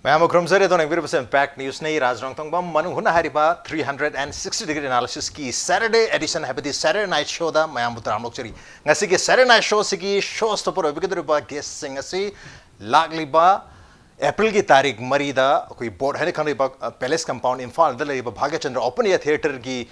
Mayam Krumzare don't agree with Impact News Nay Raj Nongthombam Manung Hutna Hariba 360-degree analysis ki Saturday edition habiti Saturday night show da Mayam Butram Lokchari. Ngasi ki Saturday night show sigi show stopper obikadriba guest singasi lagliba April ki tarik marida koi board hane khaniba Palace Compound Imphal da leiba Bhagya Chandra Open Air Theatre ki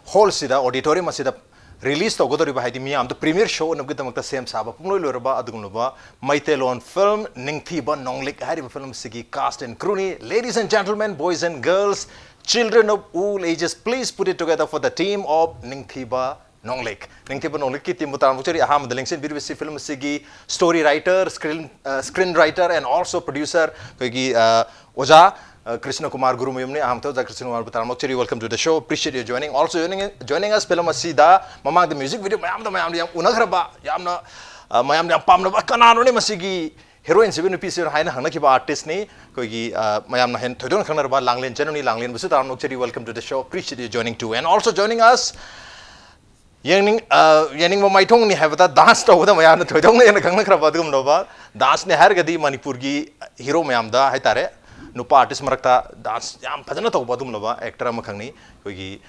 hall sida auditorium sida release to godori bahai miyam the premiere show nabgi tamakta same saba pumloi lorba adugumba maitelon film NINGTHIBA NONGLIK hari film sigi cast and crew ni ladies and gentlemen boys and girls children of all ages please put it together for the team of NINGTHIBA NONGLIK NINGTHIBA NONGLIK ki team mutam buchari aham dalingsen birvisi film sigi story writer screenwriter and also producer koigi oja Krishnakumar Gurumayum ne aham to Krishnakumar Gurumayum welcome to the show appreciate you joining also joining us film asida mamang the music video mayam yang unagraba yamna mayam yang pamna kanano ne masigi heroine seven piece haina hangnakiba artist ni koigi mayam na hen thodon khanarba Langlen Chanu ni Langlen busu taramnokcheri welcome to the show appreciate you joining too and also joining us yening maithong ni habata dance to da mayam thodong ne khangnakraba dum nova dance ne har gadi Manipur gi hero mayam da haitare nupa artist marakta dance yam phajana tawba dum laba actor amakhangni koigi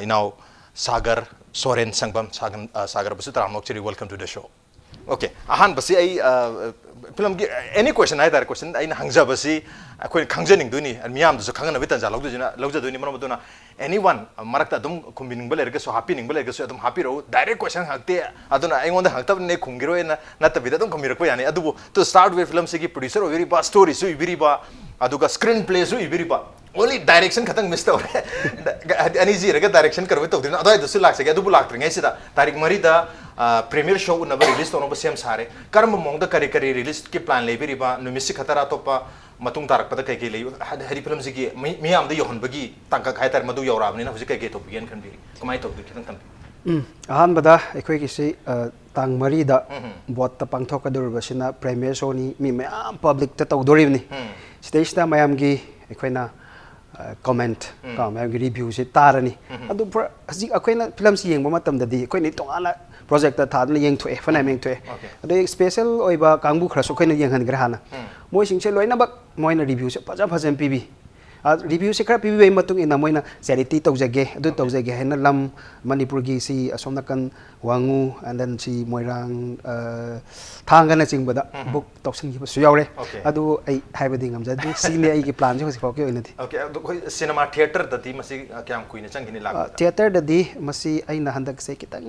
inau Sagar Sorensangbam Sagar basu taramnokcheri welcome to the show okay ahan basi ai film any question ai dar question ai hangja basi akoi khangjaning duni miyam du khangana bitan ja logja duni maraduna anyone marakta dum combing balerga so happy ning balerga so dum happy ro direct question hakte aduna aingonda hakta ne khungiro na natabida dum khomirakpa yani adubu to start with film sigi producer overi ba story su ibiri ba aduga screenplay su ibiri ba only direction khatang miss tawre ani ji raga direction karwe tawdina adai dusu laksege adubu laktringai sida tarik mari da premiere show unaba release tono ba sem sare karam mongda kari release ki plan lebiri ba numisi khatara topa matung tarak pada kai lei hari film sigi miyam da yohon bagi tangka khai tar madu yorabni na huji kai to bian kan biri kamai to bi kitang kan ahan bada ekoi ki si tang mari da bot ta pangthok kadur basina premiere show ni mi mayam public ta tawdori ni stage ta mayam gi ekoina comment ka mayam gi review si tarani adu hasi akoina film si yengba matam da di koini tongala project ta thadna yeng thoe fana meng thoe adu special oiba kangbu khra so koina yeng han grahana moi sing se loina bak moina review se phajam pibi review se khra pibi matung ina moina charity tawjage adu tawjage hena lam Manipur gi si asomna kan wangu and then si moirang thangana chingbada book toksing gi su yawre adu ai haibadi ngamja di sine ai gi plan je hosi fok yoina thi okay adu koi cinema theater da di masi kyam kuina changini lag theater da di masi ai na handak se kitang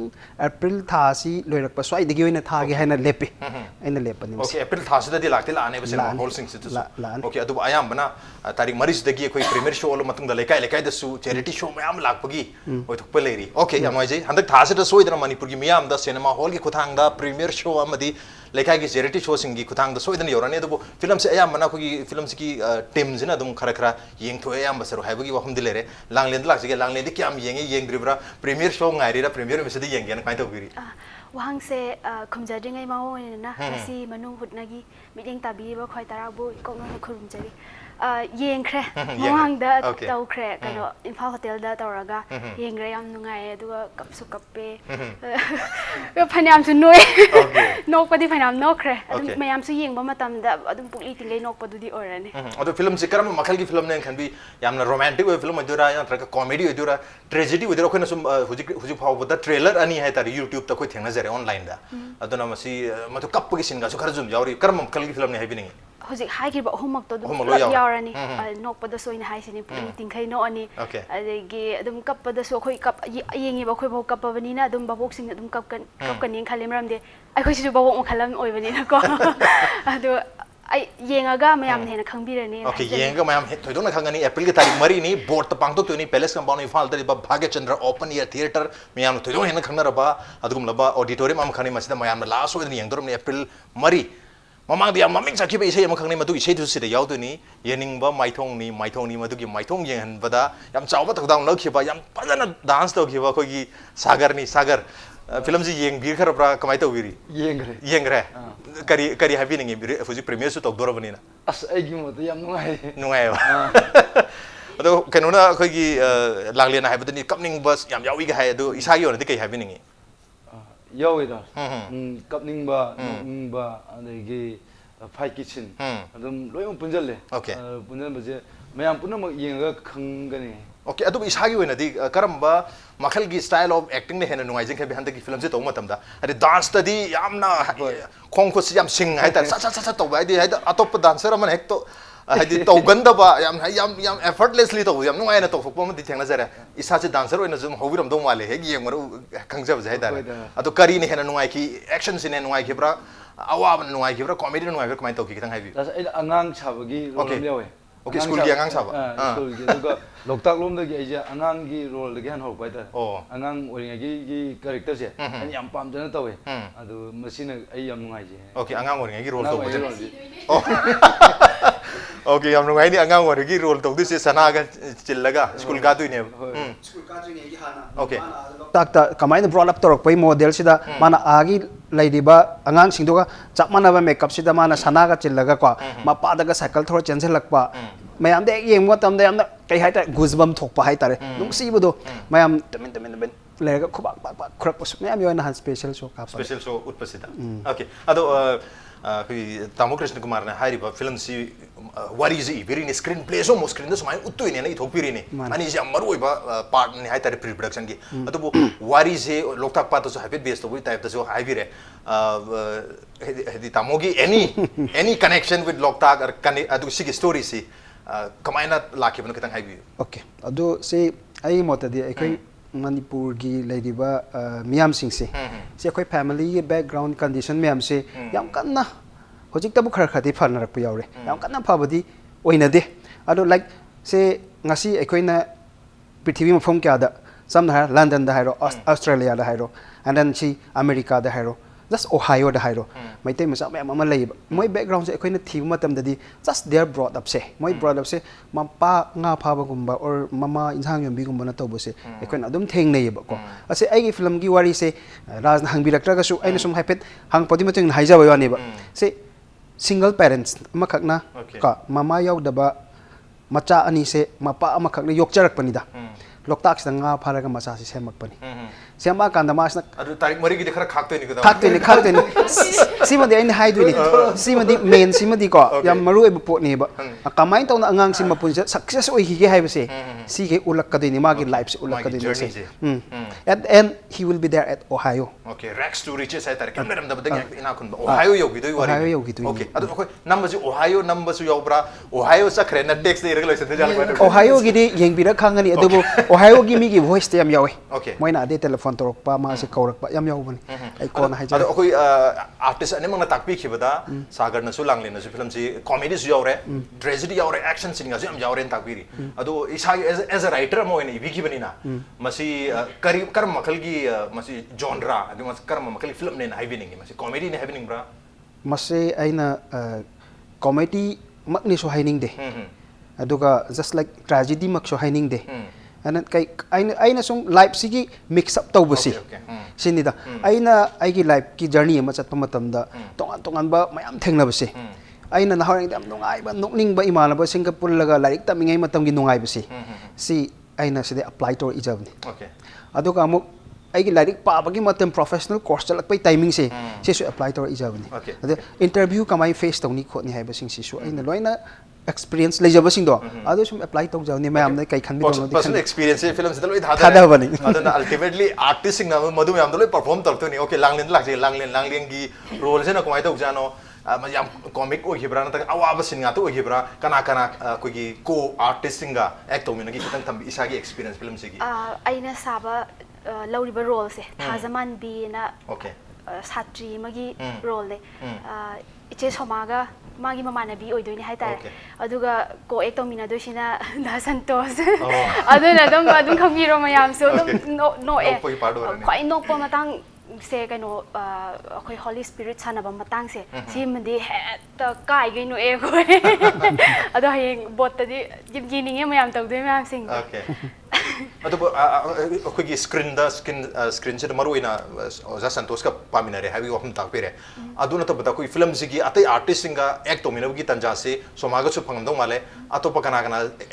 April tha si loirak pa swai digi oina tha gi haina lepi aina lepani okay April tha si da di lagti la ane base whole thing situ okay adu ayam bana tarik maris dagi koi premiere show lo matung da lekai da su charity show mayam lagpagi oi thokpa leiri okay yamai jai handak tha si da soidana Manipur gi miyam da cinema hall gi kuthang da premiere show amadi lekai gi charity show singi kuthang da soidana yorani adu film se ayam bana kogi film se ki team jina dum khara yeng thoe ayam basaro haibagi wahum dilere Langlen da laksige Langlen di kyam yeng dribra premiere show ngairi da premiere mesedi yeng gen kai to biri wahang se khumjadingai mawo na si Manung Hutna gi meeting tabi ba khoi tarabu kokno khurumjari yeng khre wahang da taw khre kano Imphal hotel da tawraga yeng re yam nungai aduga kapsu kappe phanam su noi nok padi phanam nok khre adum mayam su yeng ba matam da adum pukli tingai nok padu di orani adu film se karam makhal gi film ne khan bi yamna romantic we film adura ya tra comedy adura tragedy adura khona sum huji phau da trailer ani hai tar YouTube ta koi thengna jare online da aduna masi matu kap gi sin ga su kharjum yauri karam makhal gi film ne hai bi ningi hojik hai gi ba homak to yaurani nok pada soina hai sini pukli tingkai no ani adegi adum kap pada so khoi kap yengi ba khoi bau kap bani na adum babok sing adum kap kan ning khalim ram de ai khoi si babok mo khalam oi bani na ko adu ai yengaga mayam ne na khangbirani okay yenga mayam thoidona khangani April gi tarik mari ni board ta pangtok to ni Palace Compound Imphal da ba Bhagya Chandra Open Air Theatre mayam thoidona hena khangna raba adugum laba auditorium am khani masida mayam la last oidani yengdorum ni April mari mamang dia maming sakhi ba isai am khangni madu isai thu sida yauduni yening ba maithong ni madu gi maithong yeng han bada yam chawba takdang nakhi ba yam pajana dance to gi ba khoi gi Sagar film ji yeng bir khara pra kamai to biri yeng re kari happy ningi bir fuji premiere su tok dora bani na as ai gi mo yam nungai ba ado kanona khoi gi Langlen hai badani kapning bus yam yawi ga hai ado isa gi on de kai happy ningi yawi da kapning ba adegi fight kitchen adum loi um punjalle punjal baje mayam punna mak yenga khangani okay adu isagi wena di karamba makhal gi style of acting ne hena nungai jing khe handa gi film se to matam da ade dance ta di yamna khong khos yam sing hai ta sa to bai di hai da atop dancer man hek to hai di to ganda ba yam effortlessly to yam nungai na to fok ma di thengna jare isa se dancer oina zum hobiram do male hek yeng maru khangja ba jai da adu kari ne hena nungai ki action scene ne nungai ki bra awa nungai ki bra comedy nungai ki kamai to ki thang hai bi angang chabagi role lewe okay school gi angang saba school gi duga loktak lom da gi aja angang gi role gi han hor pai ta angang oringa gi character se ani yam pam jana tawe adu masina ai yam nungai je okay angang oringa gi role to buje okay yam nungai ni angang oringa gi role to du se sana ga chillaga school ga du ne school ka jing gi hana okay tak ta kamai na brought up torok pai model sida mana agi laidiba angang singdoga chapmana ba makeup sida mana sana ga chillaga kwa mapa daga cycle thor chancel lakpa mayam de yeng mo tam de yam kai hai ta goosebump thokpa hai tare nung si bodo mayam tamin lega khubak bak khrak pos mayam yo na han special show ka special show utpasida okay ado Tamu Krishnakumar na hari ba film si wari ji very ni screenplay so mo screen so mai uttu ni na i thokpiri ni ani jam maru ba part ni hai tare pre production gi ado wari je loktak pa to so habit based to type to so hai bi re hedi Tamu gi any connection with loktak or adu si story si kamaina lakhe bano kitang hai bi okay ado se ai mota di ai Manipur gi ladiba miyam sing se koi family background condition miyam se yam kanna hojik tabu khar khati phar narak pu yaure yam kanna phabadi oina de ado like se ngasi ekoina prithvi mafom kya da samna London da hairo Australia da hairo and then chi America da hairo just Ohio da hairo mai te masa mama lei moi background se ekoina thiu matam da di just their brought up se moi brought up se mapa nga phaba gumba or mama inhang yombi gumba na tobo se ekoina adum theng nei ba ko ase ai gi film gi wari se Raj hang birakta ga su aina sum haipet hang podi matung haija ba yani ba se single parents amakakna ka mama yaw da ba macha ani se mapa amakakna yok charak pani da loktak sa nga pharaga macha se semak pani sema kanda mas na adu tarik mari gi khara khakte ni khakte ni sima de ai hai du ni sima di main sima di ko yam maru e pot ni ba kamai taw na angang sima pun success oi hi ge hai ba se si ge ulak ka ni ma gi life se ulak ka ni se at the end he will be there at Ohio okay rags to riches ai tar kam ram da badang ina kun Ohio yogi doi wari Ohio yogi doi okay adu koi number ju Ohio number su yobra Ohio sa khre na text de irga loisen de jal Ohio gi di yeng bira khangani adu Ohio gi mi gi voice te yam yawe okay moina de telephone torok pa ma se kaurak pa yam yaw bani ai kon hai ja ado koi artist ane mangna takpi khibada Sagar na su Langlen na su film si comedy su yawre tragedy yawre action scene ga su yam yawre takpiri ado isa as a writer mo ine wiki bani na masi kari kar makal gi masi genre adu mas kar makal film ne hai bining masi comedy ne hai bining bra masi aina comedy makni so haining de aduga just like tragedy mak so haining de and kai aina sum life sigi mix up tawbasi sinida aina aigi life ki journey ma chatpa matam da tongan ba mayam thengna basi aina na hawang dam nungai ba nokning ba imana ba Singapore laga larik tamingai matam gi nungai basi si aina side apply to ijabni okay aduga amuk aigi larik pa bagi matam professional course chalak pai timing se su apply to ijabni ade interview kamai face tawni khotni hai ba sing si su aina loina experience le jaba sing do adu sum apply to jaw ni mayam na kai khan bi do personal experience film se loi thada bani adana ultimately artist sing na madu mayam do loi perform tar to ni okay Langlen lak je Langlen gi role se na komai to jano yam comic o gibra na ta awa ba sin nga to o gibra kana ko gi co artist sing ga act to mi na gi kitang tham isa gi experience film se gi aina saba lauriba role se thazaman bi na okay satri magi role le iche somaga magi mamanabi oidoi ni haitare aduga ko ek tomina do sina da santos aduna dum khambiro mayam so dum no e khoi nok pa matang se kaino akhoi holy spirit sanaba matang se simdi het kai ge no e khoi adu hayeng bot ta di jimgining e mayam tawdoi mayam sing okay adu akhoi gi screen se maru ina oza santos ka paminare habi wahum tak pere aduna to bata koi film sigi atai artist singa act to mina gi tanja se somaga su phangam dong male atopa kana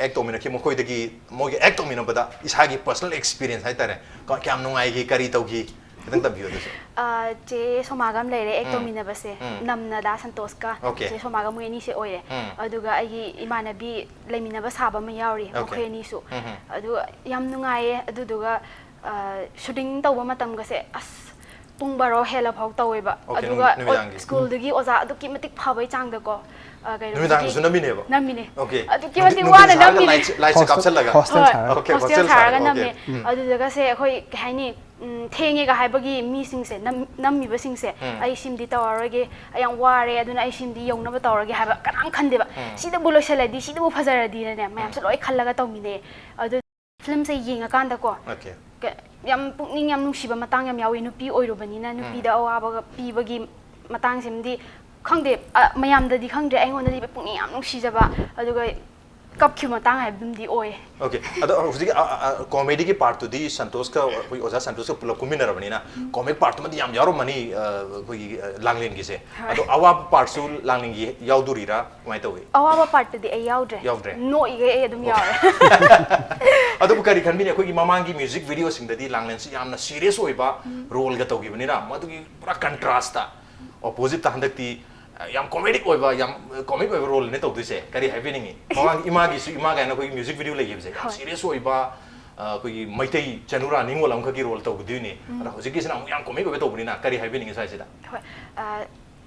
act to mina ki mo koi dagi mo gi act to mina bada isa gi personal experience hai tare ka kyam nungai gi kari to gi Kitang tabiyo dito. 제 소마감 레레 액토미나바세 남나다 산토스카 Okay. 제 소마감 무에니세 오예 아두가 아기 이마나비 레미나바 사바마 야우리 오케니수 아두 얌 누가예 아두두가 슈팅 tawba matam gase as pung baro hela phok taweba aduga school dagi oza aduki matik phabai chang da ko Numidang su namine ba? namine Okay. aduki matik wana namine Light se kapsel laga. Hostel chara. Okay, hostel chara namne Okay. aduga se khoi haini thenge ga haibagi mi singse nammi ba singse ai simdi tawarage ayang ware aduna ai simdi yongna ba tawarage haiba kanam khandeba sida bulo seladi sida bu fajaradi ne mayam se loi khallaga tawmine adu film se yinga kanda ko Okay. yam pukning yam nungsiba matang yam yawi nupi oirobani nupi da awaba pibagi matang simdi khangde mayam da di khangde aingon da di pukning yam nungsijaba aduga kapkyu matang haibumdi oy Okay. Ado huji comedy ki part to di Santosh ka koi oza Santosh ka pula kumina rabani na comic part to madi yam yaro mani koi Langlen ki se ado awa part su Langlen ki yauduri ra mai tawi awaba part di ay yaudre no ige adum yaure ado bukari khan bine koi mamang ki music video sing da di Langlen si yamna serious oiba role ga tawgi bani na madu ki pura contrast ta opposite ta handak ti yam comedic oiba yam comic oiba role ne tawdu se kari happening ni mamang imagi su imaga na koi music video le yebse serious oiba koi maitai chanura ningol am kha ki role tawdu ni ara hoji ki sina yam comic oiba tawbuni na kari happening sai sida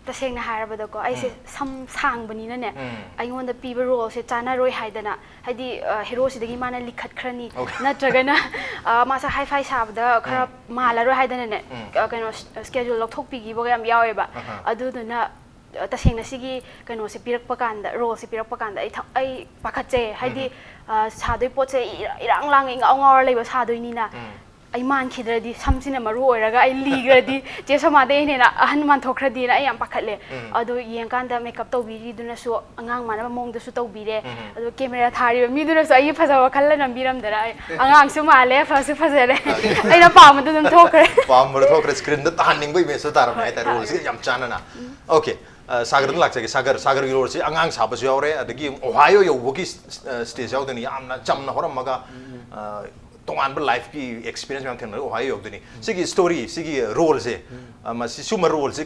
taseng na harabada ko ai se sam sang bani na ne aingon da piba role se chana roi haidana haidi hero sidagi mana likhat khrani natragana masa high five sabda khara mala roi haidana ne kaino schedule lokthok pigi boga yam yawe ba adu na taseng na sigi kaino se pirak pakanda role se pirak pakanda ai pakhatche haidi sadoi potse irang lang ing angor leiba sadoi ni na ai man khidradi samsina maru oiraga ai ligradi je samade ne na ahan man thokradi na ai am pakhatle adu yengkanda makeup tawbiri duna su angang manaba mong da su tawbire adu camera thari mi duna su ai phajawa khalla nambiram dara ai angang su male phasu phajare ai na pam du dum thokre pam mar thokre screen da taning bai me su taram ai ta role si yam chana na okay Sagar dan laksa Sagar gi role si angang saba su yaure adagi Ohio yo woki stage yaw dani amna chamna horam maga tongan life ki experience yang thena Ohio yogdani sigi story sigi role se ma si suma role se